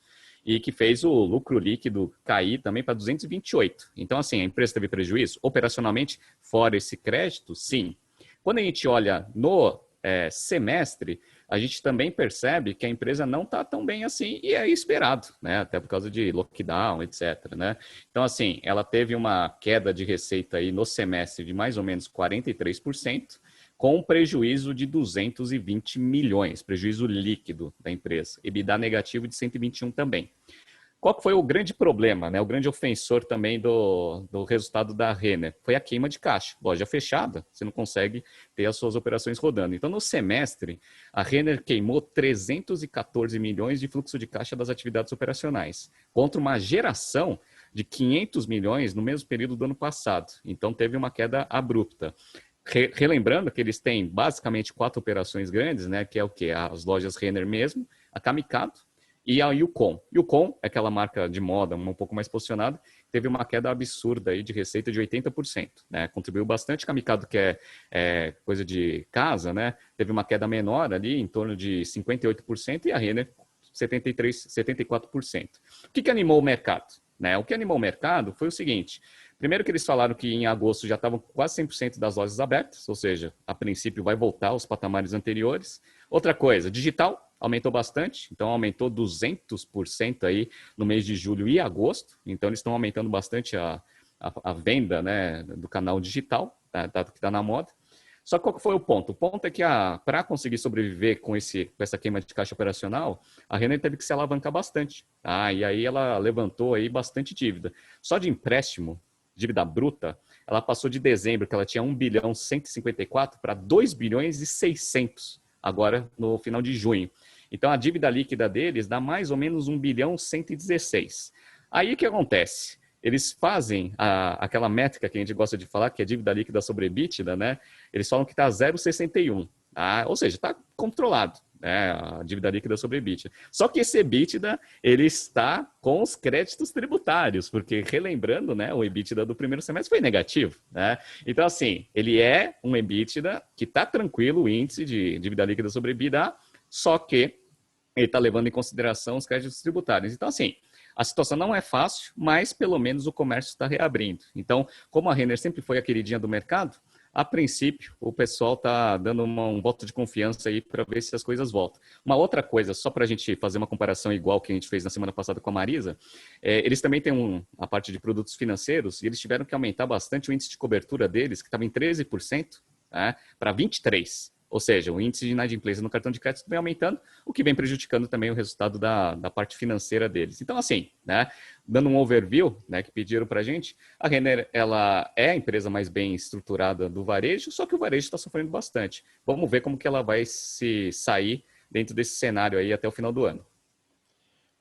[SPEAKER 3] e que fez o lucro líquido cair também para 228. Então, assim, a empresa teve prejuízo? Operacionalmente, fora esse crédito, sim. Quando a gente olha no semestre, a gente também percebe que a empresa não está tão bem assim, e é esperado, né? Até por causa de lockdown, etc. Né? Então, assim, ela teve uma queda de receita aí no semestre de mais ou menos 43%, com um prejuízo de 220 milhões, prejuízo líquido da empresa. EBITDA negativo de 121 também. Qual que foi o grande problema, né? O grande ofensor também do resultado da Renner? Foi a queima de caixa. Loja fechada, você não consegue ter as suas operações rodando. Então, no semestre, a Renner queimou 314 milhões de fluxo de caixa das atividades operacionais, contra uma geração de 500 milhões no mesmo período do ano passado. Então, teve uma queda abrupta. Relembrando que eles têm basicamente 4 operações grandes, né? Que é o quê? As lojas Renner mesmo, a Camicado e a Yukon. Yukon é aquela marca de moda um pouco mais posicionada, teve uma queda absurda aí de receita de 80%, né? Contribuiu bastante. Camicado, que é coisa de casa, né? Teve uma queda menor ali, em torno de 58%, e a Renner 74%. O que animou o mercado? Né? O que animou o mercado foi o seguinte: primeiro que eles falaram que em agosto já estavam quase 100% das lojas abertas, ou seja, a princípio vai voltar aos patamares anteriores. Outra coisa, digital aumentou bastante, então aumentou 200% aí no mês de julho e agosto, então eles estão aumentando bastante a venda, né, do canal digital, dado que está na moda. Só que qual que foi o ponto? O ponto é que para conseguir sobreviver com essa queima de caixa operacional, a Renner teve que se alavancar bastante. Tá? E aí ela levantou aí bastante dívida. Só de empréstimo, dívida bruta, ela passou de dezembro, que ela tinha 1 bilhão 154 para 2 bilhões e 600, agora no final de junho. Então a dívida líquida deles dá mais ou menos 1 bilhão 116. Aí o que acontece? Eles fazem aquela métrica que a gente gosta de falar, que é dívida líquida sobre EBITDA, né? Eles falam que está 0,61, tá? Ou seja, está controlado, né? A dívida líquida sobre EBITDA. Só que esse EBITDA, ele está com os créditos tributários, porque, relembrando, né, o EBITDA do primeiro semestre foi negativo, né? Então, assim, ele é um EBITDA que está tranquilo, o índice de dívida líquida sobre EBITDA, só que ele está levando em consideração os créditos tributários. Então, assim, a situação não é fácil, mas pelo menos o comércio está reabrindo. Então, como a Renner sempre foi a queridinha do mercado, a princípio o pessoal está dando um voto de confiança aí para ver se as coisas voltam. Uma outra coisa, só para a gente fazer uma comparação igual que a gente fez na semana passada com a Marisa, eles também têm a parte de produtos financeiros e eles tiveram que aumentar bastante o índice de cobertura deles, que estava em 13%, né, para 23%. Ou seja, o índice de inadimplência no cartão de crédito vem aumentando, o que vem prejudicando também o resultado da parte financeira deles. Então, assim, né, dando um overview, né, que pediram para a gente, a Renner, ela é a empresa mais bem estruturada do varejo, só que o varejo está sofrendo bastante. Vamos ver como que ela vai se sair dentro desse cenário aí até o final do ano.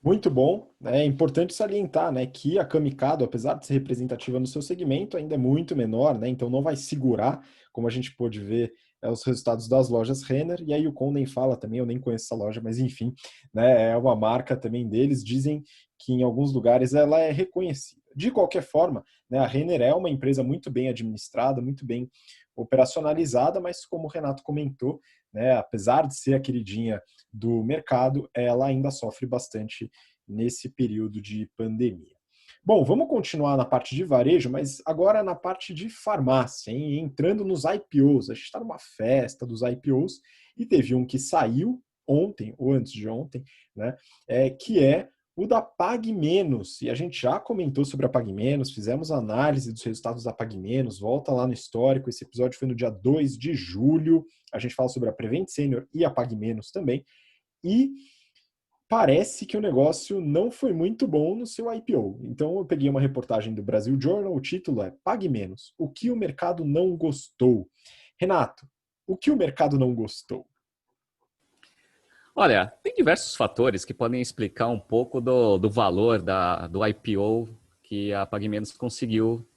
[SPEAKER 1] Muito bom. É importante salientar, né, que a Camicado, apesar de ser representativa no seu segmento, ainda é muito menor, né, então não vai segurar, como a gente pôde ver, os resultados das lojas Renner, e aí o Yukon nem fala também, eu nem conheço essa loja, mas enfim, né, é uma marca também deles, dizem que em alguns lugares ela é reconhecida. De qualquer forma, né, a Renner é uma empresa muito bem administrada, muito bem operacionalizada, mas como o Renato comentou, né, apesar de ser a queridinha do mercado, ela ainda sofre bastante nesse período de pandemia. Bom, vamos continuar na parte de varejo, mas agora na parte de farmácia, hein? Entrando nos IPOs. A gente está numa festa dos IPOs e teve um que saiu ontem, ou antes de ontem, né? Que é o da Pague Menos. E a gente já comentou sobre a Pague Menos, fizemos análise dos resultados da Pague Menos, volta lá no histórico, esse episódio foi no dia 2 de julho, a gente fala sobre a Prevent Senior e a Pague Menos também, e parece que o negócio não foi muito bom no seu IPO. Então eu peguei uma reportagem do Brasil Journal, o título é Pague Menos, o que o mercado não gostou. Renato, o que o mercado não gostou?
[SPEAKER 3] Olha, tem diversos fatores que podem explicar um pouco do valor do IPO que a Pague Menos conseguiu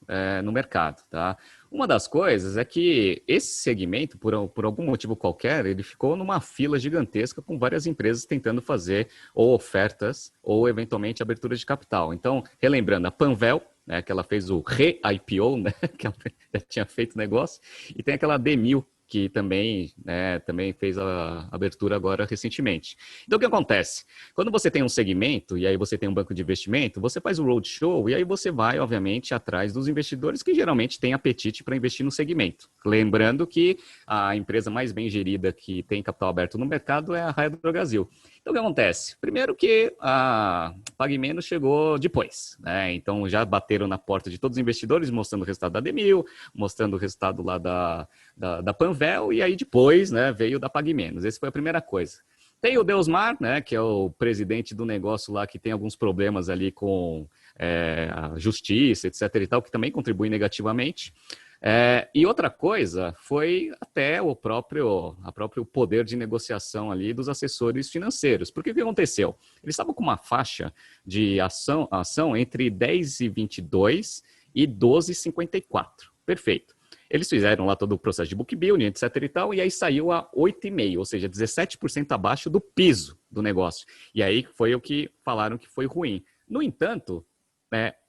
[SPEAKER 3] no mercado, tá? Uma das coisas é que esse segmento, por algum motivo qualquer, ele ficou numa fila gigantesca com várias empresas tentando fazer ou ofertas ou, eventualmente, abertura de capital. Então, relembrando, a Panvel, né, que ela fez o re-IPO, né, que ela já tinha feito negócio, e tem aquela D1000, que também, né, também fez a abertura agora recentemente. Então, o que acontece? Quando você tem um segmento, e aí você tem um banco de investimento, você faz o roadshow, e aí você vai, obviamente, atrás dos investidores que geralmente têm apetite para investir no segmento. Lembrando que a empresa mais bem gerida que tem capital aberto no mercado é a Raia Drogasil. Então, o que acontece? Primeiro que a Pague Menos chegou depois, né? Então, já bateram na porta de todos os investidores, mostrando o resultado da D1000, mostrando o resultado lá da Panvel, e aí depois, né, veio da Pague Menos. Essa foi a primeira coisa. Tem o Deusmar, né, que é o presidente do negócio lá, que tem alguns problemas ali com a justiça, etc. e tal, que também contribui negativamente. E outra coisa foi até o próprio poder de negociação ali dos assessores financeiros. Porque o que aconteceu? Eles estavam com uma faixa de ação entre 10,22 e 12,54. Perfeito. Eles fizeram lá todo o processo de book building, etc. e tal, e aí saiu a 8,5, ou seja, 17% abaixo do piso do negócio. E aí foi o que falaram que foi ruim. No entanto,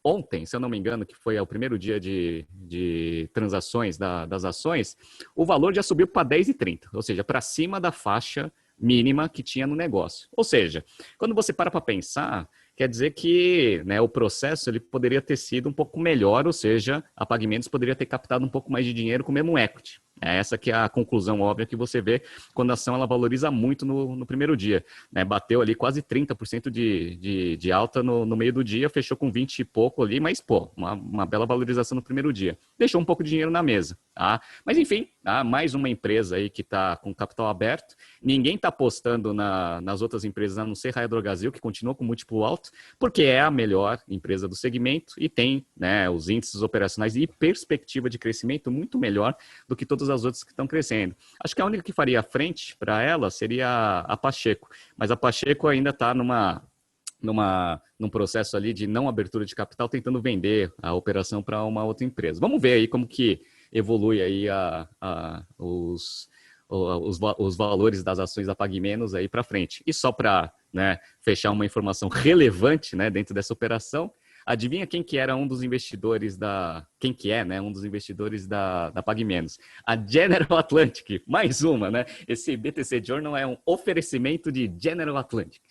[SPEAKER 3] ontem, se eu não me engano, que foi o primeiro dia de transações das ações, o valor já subiu para 10,30, ou seja, para cima da faixa mínima que tinha no negócio. Ou seja, quando você para pensar, quer dizer que, né, o processo ele poderia ter sido um pouco melhor, ou seja, a Pague Menos poderia ter captado um pouco mais de dinheiro com o mesmo equity. Essa que é a conclusão óbvia que você vê quando a ação ela valoriza muito no primeiro dia. Né? Bateu ali quase 30% de alta no meio do dia, fechou com 20 e pouco ali, mas, uma bela valorização no primeiro dia. Deixou um pouco de dinheiro na mesa. Tá? Mas, enfim, mais uma empresa aí que está com capital aberto. Ninguém está apostando nas outras empresas, a não ser Raia Drogasil, que continua com múltiplo alto, porque é a melhor empresa do segmento e tem, né, os índices operacionais e perspectiva de crescimento muito melhor do que todas as outras que estão crescendo. Acho que a única que faria frente para ela seria a Pacheco, mas a Pacheco ainda está num processo ali de não abertura de capital, tentando vender a operação para uma outra empresa. Vamos ver aí como que evolui aí os valores das ações da Pague Menos aí para frente. E só para, né, fechar uma informação relevante, né, dentro dessa operação, adivinha quem que era um dos investidores um dos investidores da Pague Menos? A General Atlantic, mais uma, né? Esse BTC Journal é um oferecimento de General Atlantic.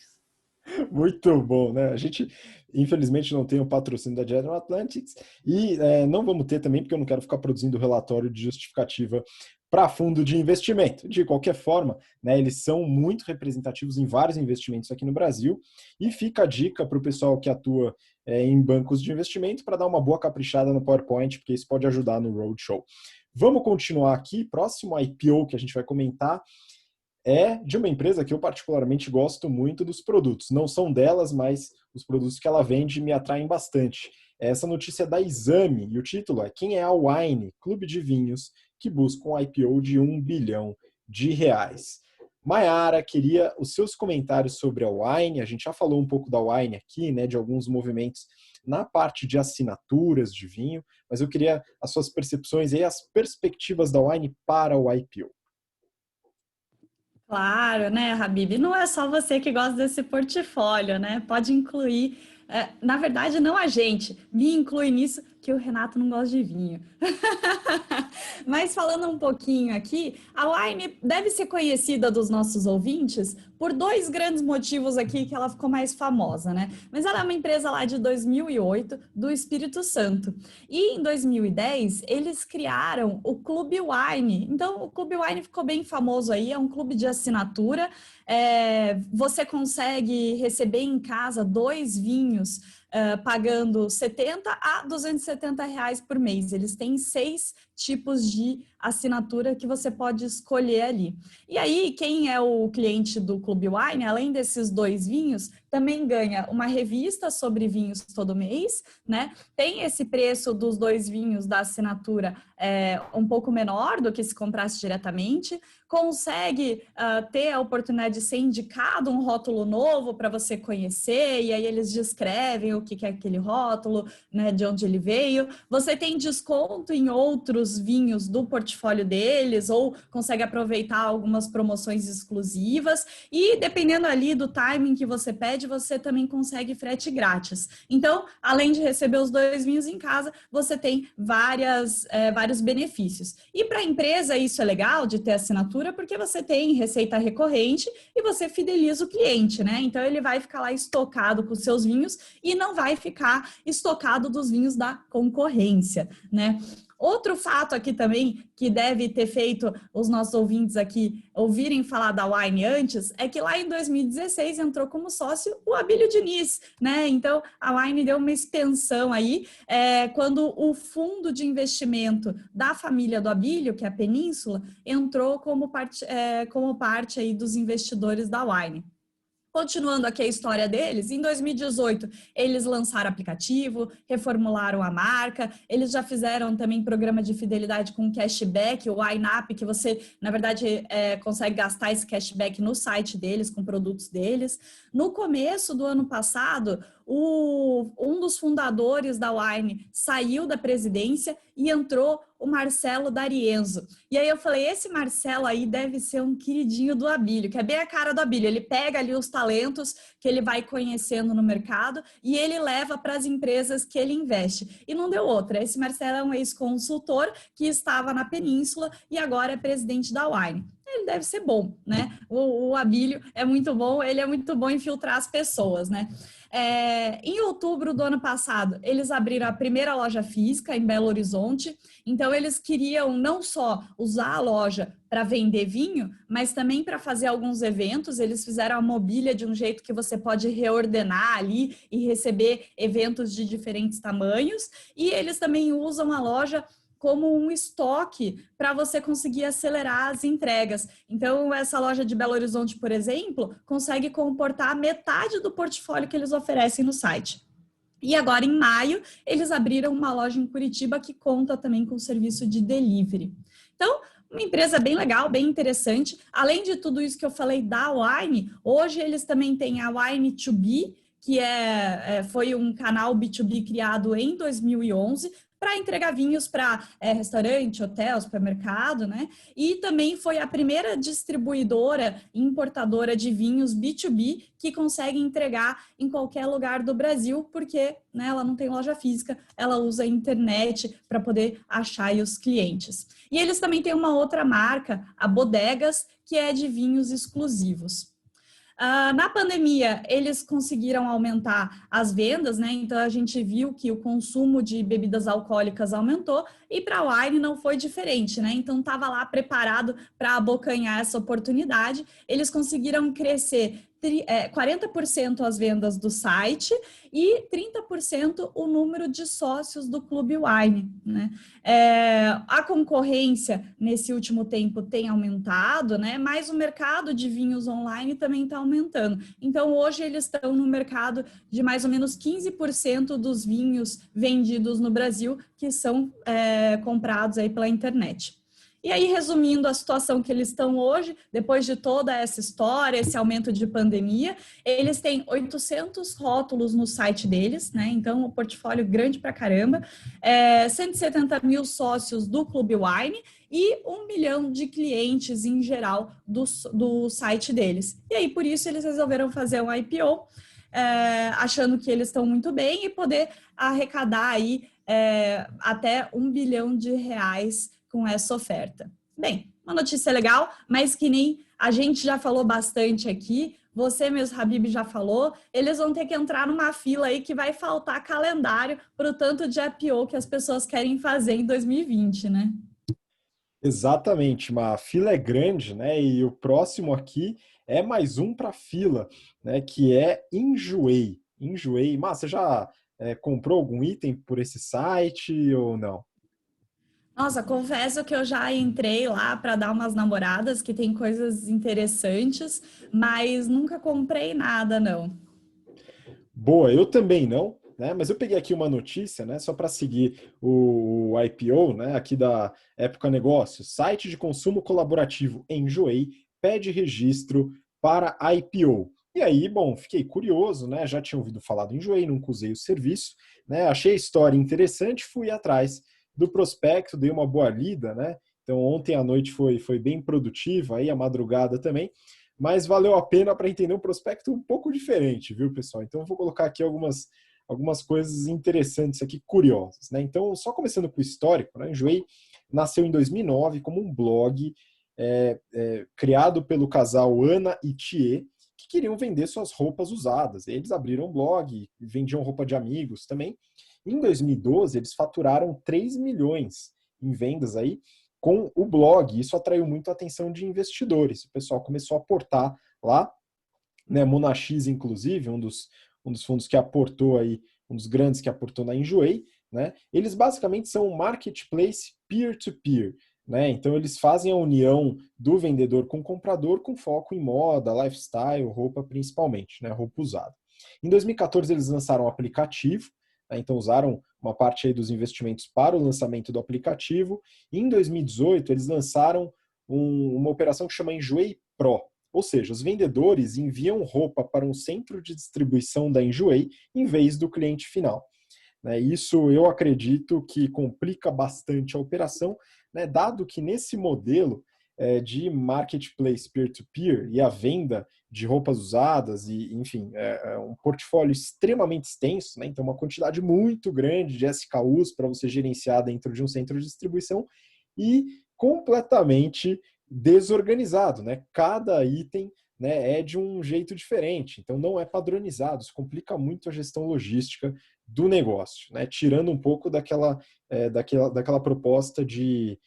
[SPEAKER 1] Muito bom, né? A gente, infelizmente, não tem o patrocínio da General Atlantic e não vamos ter também, porque eu não quero ficar produzindo relatório de justificativa para fundo de investimento. De qualquer forma, né, eles são muito representativos em vários investimentos aqui no Brasil e fica a dica para o pessoal que atua em bancos de investimento para dar uma boa caprichada no PowerPoint, porque isso pode ajudar no Roadshow. Vamos continuar aqui. Próximo IPO que a gente vai comentar é de uma empresa que eu particularmente gosto muito dos produtos. Não são delas, mas os produtos que ela vende me atraem bastante. Essa notícia é da Exame e o título é Quem é a Wine, Clube de Vinhos, que busca um IPO de R$1 bilhão. Maiara, queria os seus comentários sobre a Wine. A gente já falou um pouco da Wine aqui, né, de alguns movimentos na parte de assinaturas de vinho, mas eu queria as suas percepções e as perspectivas da Wine para o IPO.
[SPEAKER 2] Claro, né, Habib? Não é só você que gosta desse portfólio, né? Pode incluir. Na verdade, não a gente. Me inclui nisso, que o Renato não gosta de vinho. Mas falando um pouquinho aqui, a Wine deve ser conhecida dos nossos ouvintes por dois grandes motivos aqui que ela ficou mais famosa, né? Mas ela é uma empresa lá de 2008, do Espírito Santo. E em 2010, eles criaram o Clube Wine. Então, o Clube Wine ficou bem famoso aí, é um clube de assinatura. Você consegue receber em casa 2 vinhos pagando 70 a 270 reais por mês. Eles têm 6 tipos de assinatura que você pode escolher ali. E aí, quem é o cliente do Clube Wine, além desses 2 vinhos, também ganha uma revista sobre vinhos todo mês, né? Tem esse preço dos 2 vinhos da assinatura um pouco menor do que se comprasse diretamente, consegue ter a oportunidade de ser indicado um rótulo novo para você conhecer, e aí eles descrevem o que é aquele rótulo, né, de onde ele veio. Você tem desconto em outros vinhos do portfólio deles, ou consegue aproveitar algumas promoções exclusivas, e dependendo ali do timing que você pede, você também consegue frete grátis. Então, além de receber os 2 vinhos em casa, você tem vários benefícios. E para a empresa isso é legal de ter assinatura, porque você tem receita recorrente e você fideliza o cliente, né? Então ele vai ficar lá estocado com os seus vinhos e não vai ficar estocado dos vinhos da concorrência, né? Outro fato aqui também, que deve ter feito os nossos ouvintes aqui ouvirem falar da Wine antes, é que lá em 2016 entrou como sócio o Abílio Diniz, né? Então, a Wine deu uma extensão aí, quando o fundo de investimento da família do Abílio, que é a Península, entrou como parte aí dos investidores da Wine. Continuando aqui a história deles, em 2018 eles lançaram aplicativo, reformularam a marca, eles já fizeram também programa de fidelidade com cashback, o YNAB, que você, na verdade, consegue gastar esse cashback no site deles, com produtos deles. No começo do ano passado, um dos fundadores da Wine saiu da presidência e entrou o Marcelo D'Arienzo. E aí eu falei, esse Marcelo aí deve ser um queridinho do Abílio, que é bem a cara do Abílio. Ele pega ali os talentos que ele vai conhecendo no mercado e ele leva para as empresas que ele investe. E não deu outra. Esse Marcelo é um ex-consultor que estava na Península e agora é presidente da Wine. Ele deve ser bom, né? O Abílio é muito bom, ele é muito bom em filtrar as pessoas, né? Em outubro do ano passado, eles abriram a primeira loja física em Belo Horizonte. Então, eles queriam não só usar a loja para vender vinho, mas também para fazer alguns eventos. Eles fizeram a mobília de um jeito que você pode reordenar ali e receber eventos de diferentes tamanhos. E eles também usam a loja como um estoque para você conseguir acelerar as entregas. Então, essa loja de Belo Horizonte, por exemplo, consegue comportar metade do portfólio que eles oferecem no site. E agora, em maio, eles abriram uma loja em Curitiba que conta também com serviço de delivery. Então, uma empresa bem legal, bem interessante. Além de tudo isso que eu falei da Wine, hoje eles também têm a Wine to Be, que foi um canal B2B criado em 2011, para entregar vinhos para restaurante, hotel, supermercado, né? E também foi a primeira distribuidora e importadora de vinhos B2B que consegue entregar em qualquer lugar do Brasil, porque, né, ela não tem loja física, ela usa a internet para poder achar aí os clientes. E eles também têm uma outra marca, a Bodegas, que é de vinhos exclusivos. Na pandemia, eles conseguiram aumentar as vendas, né? Então, a gente viu que o consumo de bebidas alcoólicas aumentou e para a Wine não foi diferente, né? Então, estava lá preparado para abocanhar essa oportunidade. Eles conseguiram crescer 40% as vendas do site e 30% o número de sócios do Clube Wine, né? A concorrência nesse último tempo tem aumentado, né? Mas o mercado de vinhos online também está aumentando. Então, hoje eles estão no mercado de mais ou menos 15% dos vinhos vendidos no Brasil que são comprados aí pela internet. E aí, resumindo a situação que eles estão hoje, depois de toda essa história, esse aumento de pandemia, eles têm 800 rótulos no site deles, né? Então, um portfólio grande pra caramba, 170 mil sócios do Clube Wine e 1 milhão de clientes em geral do site deles. E aí, por isso, eles resolveram fazer um IPO, achando que eles estão muito bem e poder arrecadar aí até R$1 bilhão com essa oferta. Bem, uma notícia legal, mas que nem a gente já falou bastante aqui, você mesmo, Habib, já falou, eles vão ter que entrar numa fila aí que vai faltar calendário para o tanto de IPO que as pessoas querem fazer em 2020, né?
[SPEAKER 1] Exatamente, uma fila é grande, né? E o próximo aqui é mais um para fila, né? Que é Enjoei. Enjoei. Mas você já comprou algum item por esse site ou não?
[SPEAKER 2] Nossa, confesso que eu já entrei lá para dar umas namoradas, que tem coisas interessantes, mas nunca comprei nada, não.
[SPEAKER 1] Boa, eu também não, né? Mas eu peguei aqui uma notícia, né? Só para seguir o IPO, né? Aqui da Época Negócios. Site de consumo colaborativo Enjoei pede registro para IPO. E aí, bom, fiquei curioso, né? Já tinha ouvido falar do Enjoei, nunca usei o serviço, né? Achei a história interessante, fui atrás do prospecto, dei uma boa lida, né? Então ontem à noite foi bem produtiva, aí a madrugada também, mas valeu a pena para entender um prospecto um pouco diferente, viu, pessoal? Então eu vou colocar aqui algumas coisas interessantes aqui, curiosas, né? Então, só começando com o histórico, né? Enjoei nasceu em 2009 como um blog criado pelo casal Ana e Thier, que queriam vender suas roupas usadas. Eles abriram um blog, vendiam roupa de amigos também. Em 2012, eles faturaram 3 milhões em vendas aí com o blog. Isso atraiu muito a atenção de investidores. O pessoal começou a aportar lá, né? Monax, inclusive, um dos fundos que aportou aí, um dos grandes que aportou na Enjoei, né? Eles basicamente são um marketplace peer-to-peer. Né? Então eles fazem a união do vendedor com o comprador com foco em moda, lifestyle, roupa principalmente, né? Roupa usada. Em 2014 eles lançaram um aplicativo, né? Então usaram uma parte aí dos investimentos para o lançamento do aplicativo. E em 2018 eles lançaram uma operação que chama Enjoei Pro. Ou seja, os vendedores enviam roupa para um centro de distribuição da Enjoei em vez do cliente final. Isso eu acredito que complica bastante a operação, né, dado que nesse modelo de marketplace peer-to-peer e a venda de roupas usadas e, enfim, um portfólio extremamente extenso, né, então uma quantidade muito grande de SKUs para você gerenciar dentro de um centro de distribuição e completamente desorganizado, né? Cada item, né, é de um jeito diferente, então não é padronizado, isso complica muito a gestão logística do negócio, né? Tirando um pouco daquela proposta de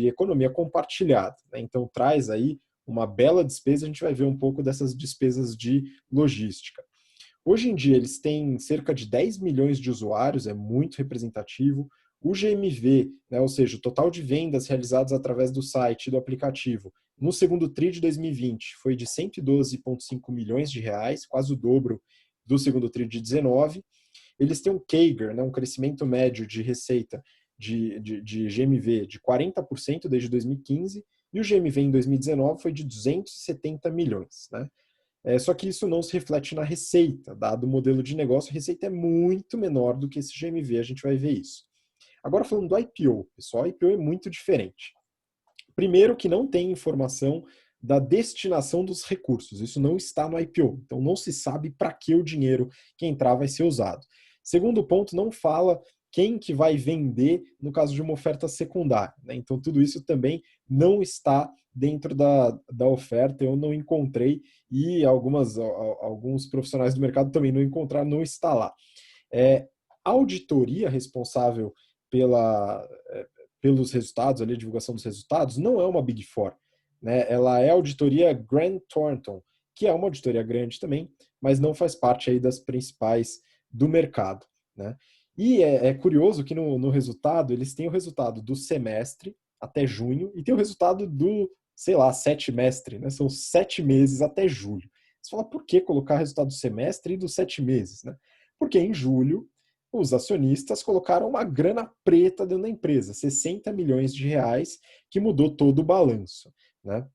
[SPEAKER 1] economia compartilhada, né? Então traz aí uma bela despesa, a gente vai ver um pouco dessas despesas de logística. Hoje em dia eles têm cerca de 10 milhões de usuários, é muito representativo. O GMV, né, ou seja, o total de vendas realizadas através do site e do aplicativo, no segundo TRI de 2020 foi de 112,5 milhões de reais, quase o dobro do segundo TRI de 19. Eles têm um CAGR, né, um crescimento médio de receita de GMV de 40% desde 2015, e o GMV em 2019 foi de 270 milhões. Né? Só que isso não se reflete na receita, dado o modelo de negócio, a receita é muito menor do que esse GMV, a gente vai ver isso. Agora falando do IPO, pessoal, o IPO é muito diferente. Primeiro que não tem informação da destinação dos recursos, isso não está no IPO, então não se sabe para que o dinheiro que entrar vai ser usado. Segundo ponto, não fala quem que vai vender no caso de uma oferta secundária, né? Então tudo isso também não está dentro da oferta, eu não encontrei e alguns profissionais do mercado também não encontraram, não está lá. A auditoria responsável pelos resultados, ali, a divulgação dos resultados, não é uma Big Four. Né? Ela é a auditoria Grant Thornton, que é uma auditoria grande também, mas não faz parte aí das principais do mercado. Né? E é curioso que no resultado, eles têm o resultado do semestre até junho e tem o resultado do, sei lá, setimestre, né? São 7 meses até julho. Você fala, por que colocar resultado do semestre e dos 7 meses? Né? Porque em julho os acionistas colocaram uma grana preta dentro da empresa, 60 milhões de reais, que mudou todo o balanço. Né?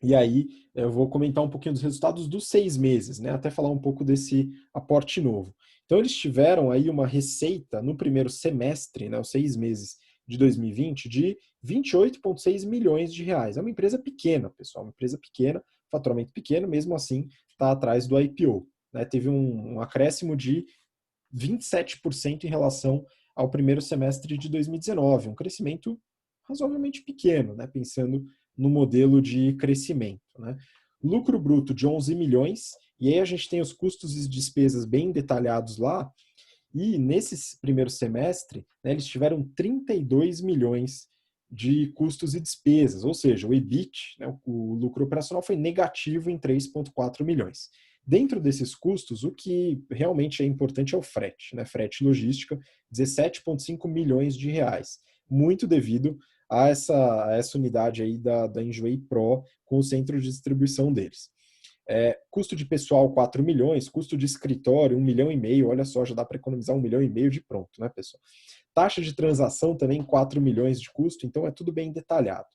[SPEAKER 1] E aí eu vou comentar um pouquinho dos resultados dos 6 meses, né? Até falar um pouco desse aporte novo. Então eles tiveram aí uma receita no primeiro semestre, né, os 6 meses de 2020, de 28,6 milhões de reais. É uma empresa pequena, pessoal, uma empresa pequena, faturamento pequeno, mesmo assim está atrás do IPO. Né? Teve um acréscimo de 27% em relação ao primeiro semestre de 2019, um crescimento razoavelmente pequeno, né? Pensando no modelo de crescimento. Né? Lucro bruto de 11 milhões, e aí a gente tem os custos e despesas bem detalhados lá, e nesse primeiro semestre, né, eles tiveram 32 milhões de custos e despesas, ou seja, o EBIT, né, o lucro operacional, foi negativo em 3,4 milhões. Dentro desses custos, o que realmente é importante é o frete, né? Frete logística, 17,5 milhões de reais, muito devido a essa unidade aí da Enjoei Pro com o centro de distribuição deles. Custo de pessoal, 4 milhões. Custo de escritório, 1,5 milhão. Olha só, já dá para economizar 1,5 milhão de pronto, né, pessoal? Taxa de transação também, 4 milhões de custo. Então, é tudo bem detalhado.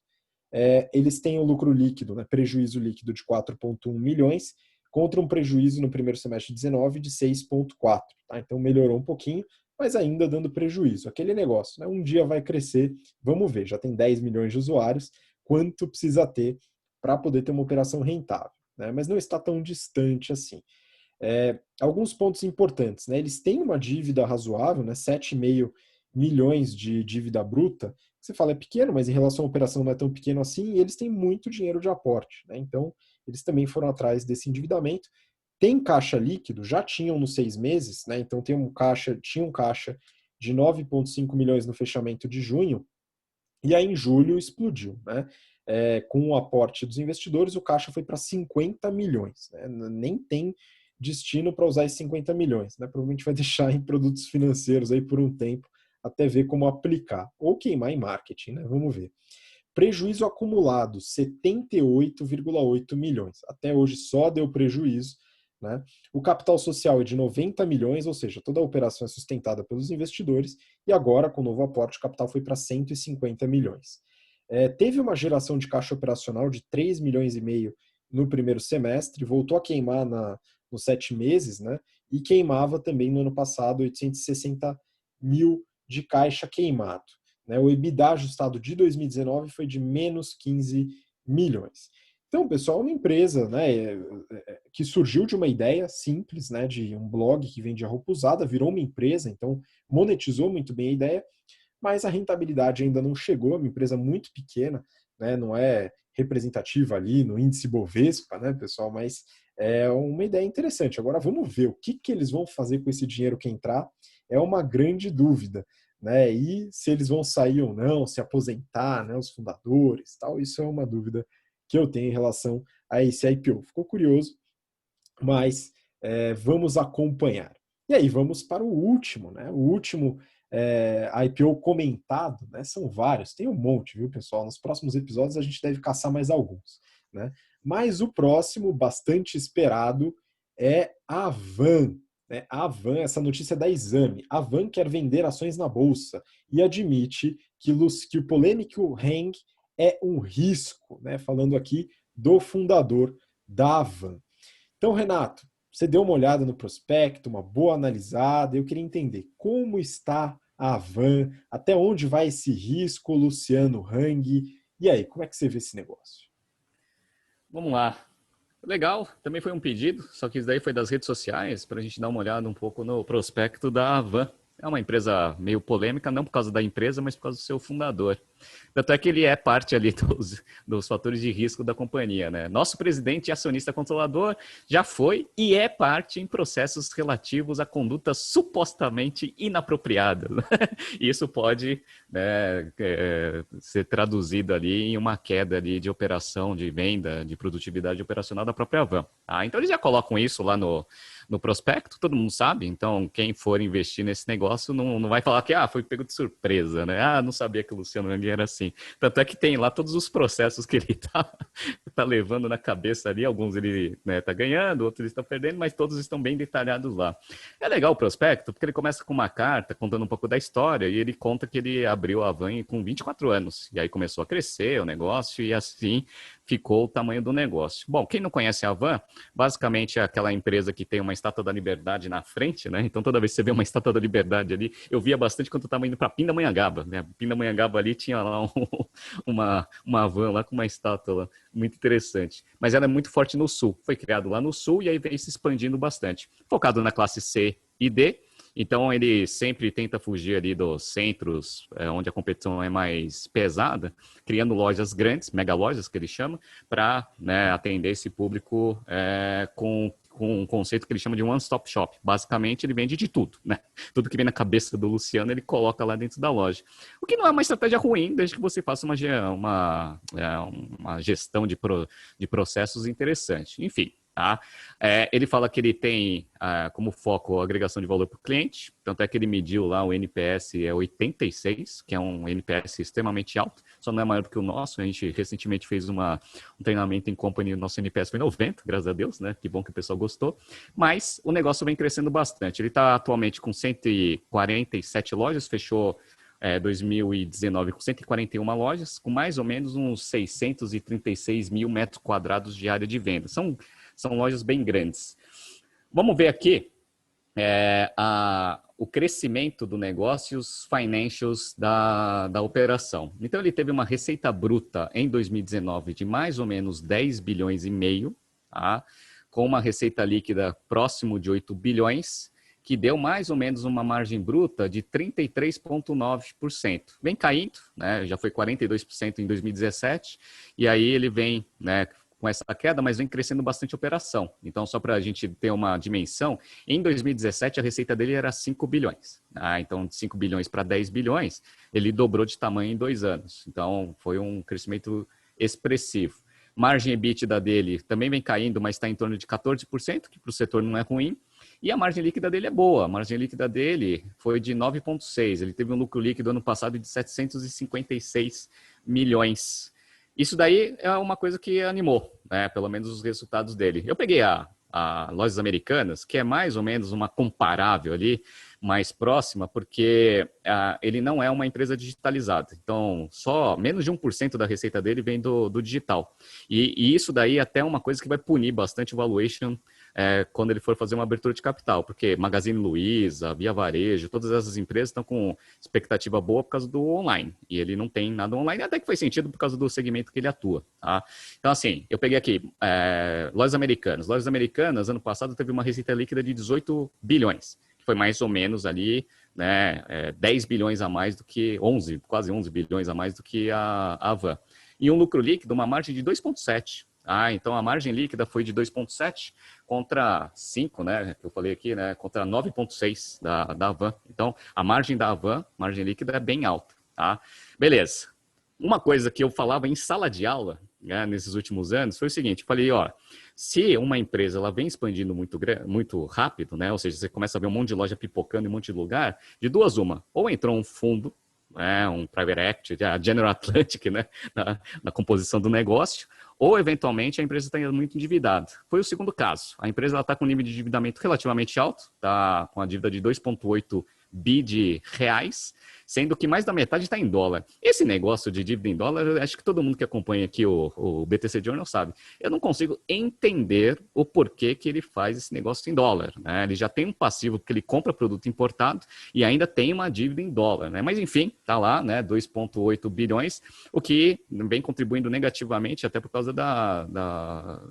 [SPEAKER 1] Eles têm o lucro líquido, né, prejuízo líquido de 4,1 milhões, contra um prejuízo no primeiro semestre de 19 de 6,4. Tá? Então, melhorou um pouquinho, mas ainda dando prejuízo. Aquele negócio, né? Um dia vai crescer, vamos ver, já tem 10 milhões de usuários, quanto precisa ter para poder ter uma operação rentável, né? Mas não está tão distante assim. Alguns pontos importantes, né? Eles têm uma dívida razoável, né? 7,5 milhões de dívida bruta. Você fala é pequeno, mas em relação à operação não é tão pequeno assim, e eles têm muito dinheiro de aporte, né? Então, eles também foram atrás desse endividamento. Tem caixa líquido, já tinham nos 6 meses, né? Então tinha um caixa de 9,5 milhões no fechamento de junho, e aí em julho explodiu, né? Com o aporte dos investidores, o caixa foi para 50 milhões, né? Nem tem destino para usar esses 50 milhões, né? Provavelmente vai deixar em produtos financeiros aí por um tempo, até ver como aplicar, ou queimar em marketing, né? Vamos ver. Prejuízo acumulado, 78,8 milhões. Até hoje só deu prejuízo, né? O capital social é de 90 milhões, ou seja, toda a operação é sustentada pelos investidores, e agora, com o novo aporte, o capital foi para 150 milhões. Teve uma geração de caixa operacional de 3 milhões e meio no primeiro semestre, voltou a queimar nos 7 meses, né? E queimava também no ano passado 860 mil de caixa queimado. Né? O EBITDA ajustado de 2019 foi de menos 15 milhões. Então, pessoal, é uma empresa, né, que surgiu de uma ideia simples, né, de um blog que vendia roupa usada, virou uma empresa, então monetizou muito bem a ideia, mas a rentabilidade ainda não chegou, é uma empresa muito pequena, né, não é representativa ali no índice Bovespa, né, pessoal, mas é uma ideia interessante. Agora vamos ver o que eles vão fazer com esse dinheiro que entrar, é uma grande dúvida, né, e se eles vão sair ou não, se aposentar, né, os fundadores, tal, isso é uma dúvida que eu tenho em relação a esse IPO. Ficou curioso, mas vamos acompanhar. E aí, vamos para o último, né? O último IPO comentado, né? São vários, tem um monte, viu, pessoal? Nos próximos episódios a gente deve caçar mais alguns, né? Mas o próximo, bastante esperado, é a Van. Né? A Van, essa notícia é da Exame. A Van quer vender ações na Bolsa e admite que o polêmico Heng é um risco, né? Falando aqui do fundador da Van. Então, Renato, você deu uma olhada no prospecto, uma boa analisada. Eu queria entender como está a Van, até onde vai esse risco, Luciano Hang. E aí, como é que você vê esse negócio?
[SPEAKER 3] Vamos lá. Legal, também foi um pedido, só que isso daí foi das redes sociais, para a gente dar uma olhada um pouco no prospecto da Van. É uma empresa meio polêmica, não por causa da empresa, mas por causa do seu fundador. Tanto é que ele é parte ali dos fatores de risco da companhia, né? Nosso presidente e acionista controlador já foi e é parte em processos relativos a condutas supostamente inapropriadas. Né? E isso pode, né, ser traduzido ali em uma queda ali de operação, de venda, de produtividade operacional da própria Van. Ah, então eles já colocam isso lá no prospecto, todo mundo sabe. Então, quem for investir nesse negócio não vai falar que foi pego de surpresa, né? Não sabia que o Luciano Hang era assim. Tanto é que tem lá todos os processos que ele tá levando na cabeça ali. Alguns ele, né, tá ganhando, outros ele está perdendo, mas todos estão bem detalhados lá. É legal o prospecto, porque ele começa com uma carta contando um pouco da história, e ele conta que ele abriu a Van com 24 anos. E aí começou a crescer o negócio, e assim ficou o tamanho do negócio. Bom, quem não conhece a Van, basicamente é aquela empresa que tem uma Estátua da Liberdade na frente, né? Então toda vez que você vê uma Estátua da Liberdade ali, eu via bastante quando eu estava indo para Pindamonhangaba, né? Pindamonhangaba ali tinha lá uma van lá com uma estátua lá, muito interessante. Mas ela é muito forte no sul, foi criado lá no sul e aí vem se expandindo bastante. Focado na classe C e D, então ele sempre tenta fugir ali dos centros onde a competição é mais pesada, criando lojas grandes, mega lojas que ele chama, para, né, atender esse público com um conceito que ele chama de one-stop shop. Basicamente, ele vende de tudo, né? Tudo que vem na cabeça do Luciano, ele coloca lá dentro da loja. O que não é uma estratégia ruim, desde que você faça uma gestão de processos interessante. Enfim, Tá? Ele fala que ele tem como foco a agregação de valor para o cliente, tanto é que ele mediu lá o NPS 86, que é um NPS extremamente alto, só não é maior do que o nosso. A gente recentemente fez um treinamento em company, o nosso NPS foi 90, graças a Deus, né? Que bom que o pessoal gostou, mas o negócio vem crescendo bastante. Ele está atualmente com 147 lojas, fechou 2019 com 141 lojas, com mais ou menos uns 636 mil metros quadrados de área de venda. São lojas bem grandes. Vamos ver aqui o crescimento do negócio e os financials da operação. Então, ele teve uma receita bruta em 2019 de mais ou menos 10 bilhões e meio, tá? Com uma receita líquida próximo de 8 bilhões, que deu mais ou menos uma margem bruta de 33,9%. Vem caindo, né? Já foi 42% em 2017, e aí ele vem, né, com essa queda, mas vem crescendo bastante a operação. Então, só para a gente ter uma dimensão, em 2017 a receita dele era 5 bilhões. Então, de 5 bilhões para 10 bilhões, ele dobrou de tamanho em 2 anos. Então, foi um crescimento expressivo. Margem EBITDA dele também vem caindo, mas está em torno de 14%, que para o setor não é ruim. E a margem líquida dele é boa. A margem líquida dele foi de 9,6%. Ele teve um lucro líquido ano passado de 756 milhões. Isso daí é uma coisa que animou, né? Pelo menos os resultados dele. Eu peguei a Lojas Americanas, que é mais ou menos uma comparável ali, mais próxima, porque ele não é uma empresa digitalizada. Então, só menos de 1% da receita dele vem do digital. E isso daí até é uma coisa que vai punir bastante o valuation quando ele for fazer uma abertura de capital, porque Magazine Luiza, Via Varejo, todas essas empresas estão com expectativa boa por causa do online, e ele não tem nada online, até que faz sentido por causa do segmento que ele atua. Tá? Então, assim, eu peguei aqui, Lojas Americanas. Lojas Americanas, ano passado, teve uma receita líquida de 18 bilhões, que foi mais ou menos ali, né, 10 bilhões a mais do que, quase 11 bilhões a mais do que a Havan. E um lucro líquido, uma margem de 2,7%. Então a margem líquida foi de 2,7 contra 5, né, que eu falei aqui, né, contra 9,6 da Havan. Então a margem da Havan, margem líquida, é bem alta. Tá? Beleza. Uma coisa que eu falava em sala de aula, né, nesses últimos anos foi o seguinte, eu falei, se uma empresa ela vem expandindo muito rápido, né, ou seja, você começa a ver um monte de loja pipocando em um monte de lugar, de duas uma, ou entrou um fundo, um private equity, a General Atlantic, né, na composição do negócio, ou eventualmente a empresa está muito endividada. Foi o segundo caso. A empresa está com um nível de endividamento relativamente alto, está com a dívida de 2,8 bi de reais, sendo que mais da metade está em dólar. Esse negócio de dívida em dólar, acho que todo mundo que acompanha aqui o BTC Journal sabe. Eu não consigo entender o porquê que ele faz esse negócio em dólar. Né? Ele já tem um passivo que ele compra produto importado e ainda tem uma dívida em dólar. Né? Mas enfim, está lá, né, 2,8 bilhões, o que vem contribuindo negativamente até por causa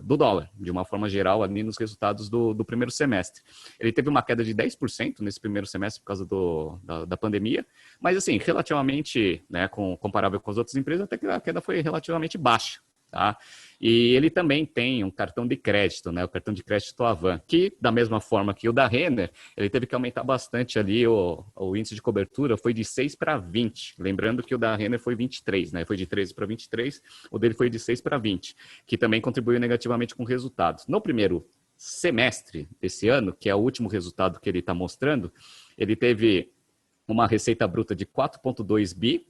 [SPEAKER 3] do dólar, de uma forma geral, ali nos resultados do primeiro semestre. Ele teve uma queda de 10% nesse primeiro semestre por causa da pandemia, mas assim, relativamente, né, comparável com as outras empresas, até que a queda foi relativamente baixa. Tá? E ele também tem um cartão de crédito, né, o cartão de crédito Havan, que da mesma forma que o da Renner, ele teve que aumentar bastante ali o índice de cobertura, foi de 6 para 20, lembrando que o da Renner foi 23, né, foi de 13 para 23, o dele foi de 6 para 20, que também contribuiu negativamente com o resultado. No primeiro semestre desse ano, que é o último resultado que ele está mostrando, ele teve uma receita bruta de 4,2 bi,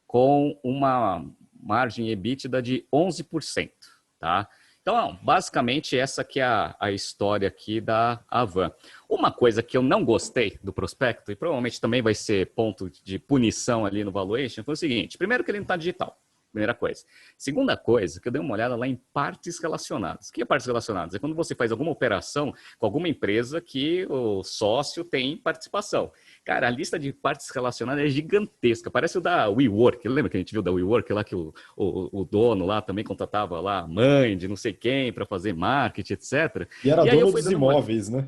[SPEAKER 3] com uma margem EBITDA de 11%. Tá? Então, basicamente, essa que é a história aqui da Havan. Uma coisa que eu não gostei do prospecto, e provavelmente também vai ser ponto de punição ali no valuation, foi o seguinte. Primeiro que ele não está digital. Primeira coisa. Segunda coisa, que eu dei uma olhada lá em partes relacionadas. O que é partes relacionadas? É quando você faz alguma operação com alguma empresa que o sócio tem participação. Cara, a lista de partes relacionadas é gigantesca. Parece o da WeWork. Lembra que a gente viu da WeWork lá, que o dono lá também contratava lá a mãe de não sei quem para fazer marketing, etc.
[SPEAKER 1] E era
[SPEAKER 3] E aí
[SPEAKER 1] dono dos imóveis, né?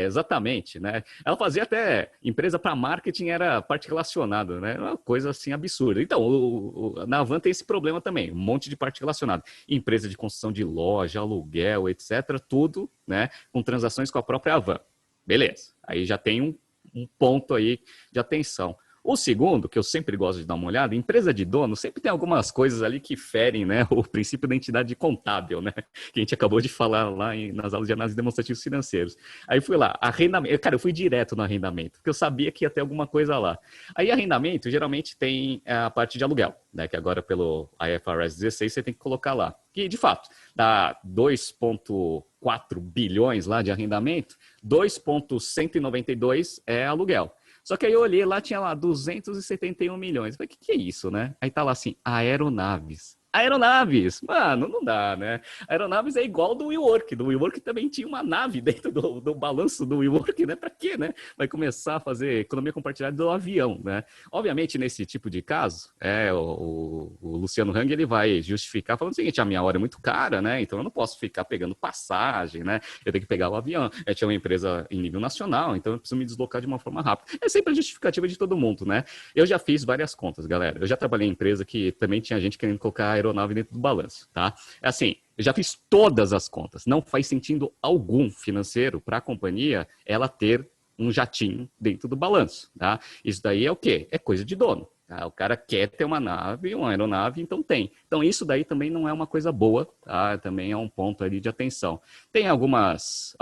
[SPEAKER 3] Exatamente, né? Ela fazia até empresa para marketing, era parte relacionada, né? Uma coisa assim absurda. Então, na Havan tem esse problema também, um monte de parte relacionada. Empresa de construção de loja, aluguel, etc. Tudo, né? Com transações com a própria Havan. Beleza. Aí já tem um ponto aí de atenção. O segundo, que eu sempre gosto de dar uma olhada, empresa de dono, sempre tem algumas coisas ali que ferem, né, o princípio da entidade contábil, né, que a gente acabou de falar lá nas aulas de análise demonstrativos financeiros. Aí fui lá, arrendamento, cara, eu fui direto no arrendamento, porque eu sabia que ia ter alguma coisa lá. Aí arrendamento geralmente tem a parte de aluguel, né, que agora pelo IFRS 16 você tem que colocar lá, que de fato dá 2,4 bilhões lá de arrendamento, 2,192 é aluguel. Só que aí eu olhei lá, tinha lá 271 milhões. Eu falei, que é isso, né? Aí tá lá assim, aeronaves. Aeronaves! Mano, não dá, né? Aeronaves é igual do WeWork. Do WeWork também tinha uma nave dentro do balanço do WeWork, né? Pra quê, né? Vai começar a fazer economia compartilhada do avião, né? Obviamente, nesse tipo de caso, o Luciano Hang, ele vai justificar falando o seguinte, a minha hora é muito cara, né? Então eu não posso ficar pegando passagem, né? Eu tenho que pegar o avião. Eu tinha uma empresa em nível nacional, então eu preciso me deslocar de uma forma rápida. É sempre a justificativa de todo mundo, né? Eu já fiz várias contas, galera. Eu já trabalhei em empresa que também tinha gente querendo colocar aeronave dentro do balanço, tá? É assim, eu já fiz todas as contas. Não faz sentido algum financeiro para a companhia ela ter um jatinho dentro do balanço, tá? Isso daí é o quê? É coisa de dono. Tá? O cara quer ter uma nave, uma aeronave, então tem. Então isso daí também não é uma coisa boa, tá? Também é um ponto ali de atenção. Tem alguns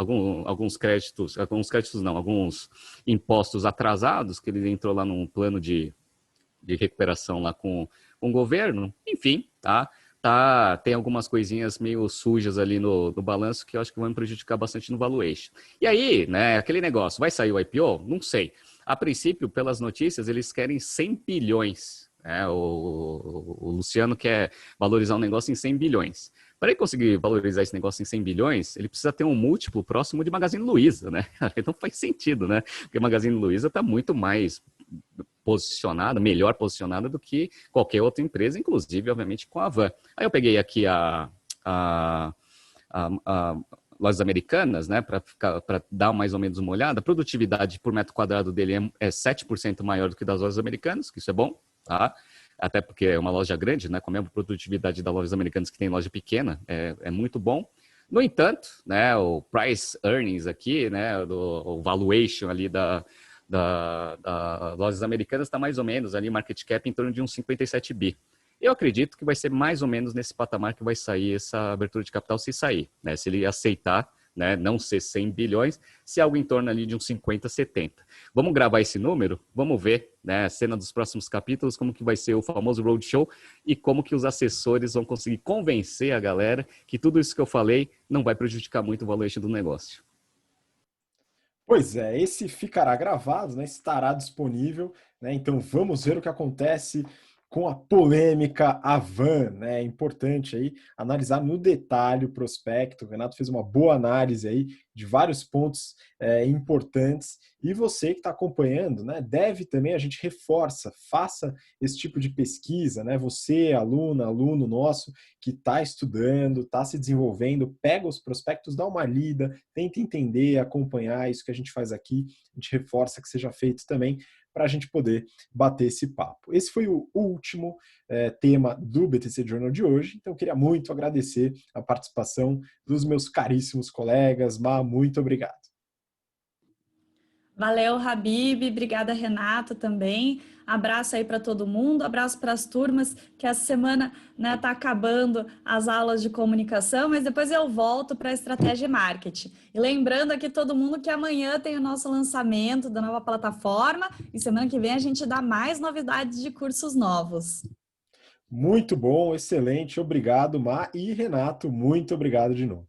[SPEAKER 3] créditos não, alguns impostos atrasados que ele entrou lá num plano de recuperação lá com o governo, enfim, tá? Tem algumas coisinhas meio sujas ali no balanço que eu acho que vão me prejudicar bastante no valuation. E aí, né, aquele negócio, vai sair o IPO? Não sei. A princípio, pelas notícias, eles querem 100 bilhões. Né? O Luciano quer valorizar um negócio em 100 bilhões. Para ele conseguir valorizar esse negócio em 100 bilhões, ele precisa ter um múltiplo próximo de Magazine Luiza, né? Então faz sentido, né? Porque Magazine Luiza está muito mais posicionada, melhor posicionada do que qualquer outra empresa, inclusive, obviamente, com a Van. Aí eu peguei aqui a Lojas Americanas, né, para dar mais ou menos uma olhada. A produtividade por metro quadrado dele é 7% maior do que das Lojas Americanas, que isso é bom, tá? Até porque é uma loja grande, né, com a mesma produtividade das Lojas Americanas que tem loja pequena, é muito bom. No entanto, né, o price earnings aqui, né, o valuation ali da Lojas Americanas está mais ou menos ali, market cap em torno de uns 57 bi. Eu acredito que vai ser mais ou menos nesse patamar que vai sair essa abertura de capital, se sair, né? Se ele aceitar, né, não ser 100 bilhões, se algo em torno ali de uns 50, 70. Vamos gravar esse número, vamos ver, né, cena dos próximos capítulos, como que vai ser o famoso roadshow e como que os assessores vão conseguir convencer a galera que tudo isso que eu falei não vai prejudicar muito o valuation do negócio.
[SPEAKER 1] Pois é, esse ficará gravado, né? Estará disponível, né? Então vamos ver o que acontece com a polêmica Avan, né? É importante aí analisar no detalhe o prospecto. O Renato fez uma boa análise aí de vários pontos importantes. E você que está acompanhando, né? Deve também, a gente reforça, faça esse tipo de pesquisa, né? Você, aluno nosso, que está estudando, está se desenvolvendo, pega os prospectos, dá uma lida, tenta entender, acompanhar isso que a gente faz aqui, a gente reforça que seja feito também para a gente poder bater esse papo. Esse foi o último tema do BTC Journal de hoje, então eu queria muito agradecer a participação dos meus caríssimos colegas. Má, muito obrigado.
[SPEAKER 2] Valeu, Habib. Obrigada, Renato, também. Abraço aí para todo mundo, abraço para as turmas, que essa semana, né, tá acabando as aulas de comunicação, mas depois eu volto para estratégia e marketing. E lembrando aqui todo mundo que amanhã tem o nosso lançamento da nova plataforma e semana que vem a gente dá mais novidades de cursos novos.
[SPEAKER 1] Muito bom, excelente, obrigado, Má, e Renato, muito obrigado de novo.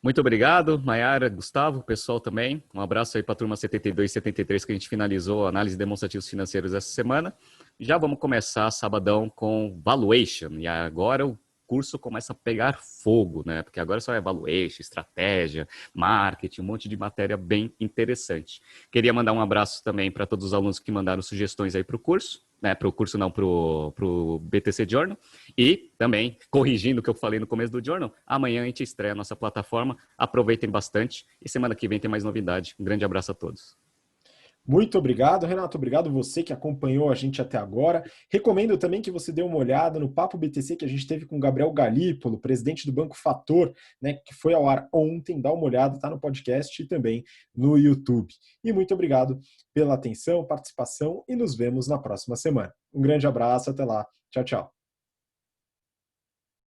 [SPEAKER 3] Muito obrigado, Mayara, Gustavo, pessoal também. Um abraço aí para a turma 72 e 73 que a gente finalizou a análise de demonstrativos financeiros essa semana. Já vamos começar sabadão com valuation. E agora o curso começa a pegar fogo, né? Porque agora só é valuation, estratégia, marketing, um monte de matéria bem interessante. Queria mandar um abraço também para todos os alunos que mandaram sugestões aí para o curso. Né, para o curso não, para o BTC Journal, e também, corrigindo o que eu falei no começo do Journal, amanhã a gente estreia a nossa plataforma, aproveitem bastante, e semana que vem tem mais novidade. Um grande abraço a todos.
[SPEAKER 1] Muito obrigado, Renato. Obrigado você que acompanhou a gente até agora. Recomendo também que você dê uma olhada no Papo BTC que a gente teve com o Gabriel Galípolo, presidente do Banco Fator, né, que foi ao ar ontem. Dá uma olhada, está no podcast e também no YouTube. E muito obrigado pela atenção, participação e nos vemos na próxima semana. Um grande abraço, até lá. Tchau, tchau.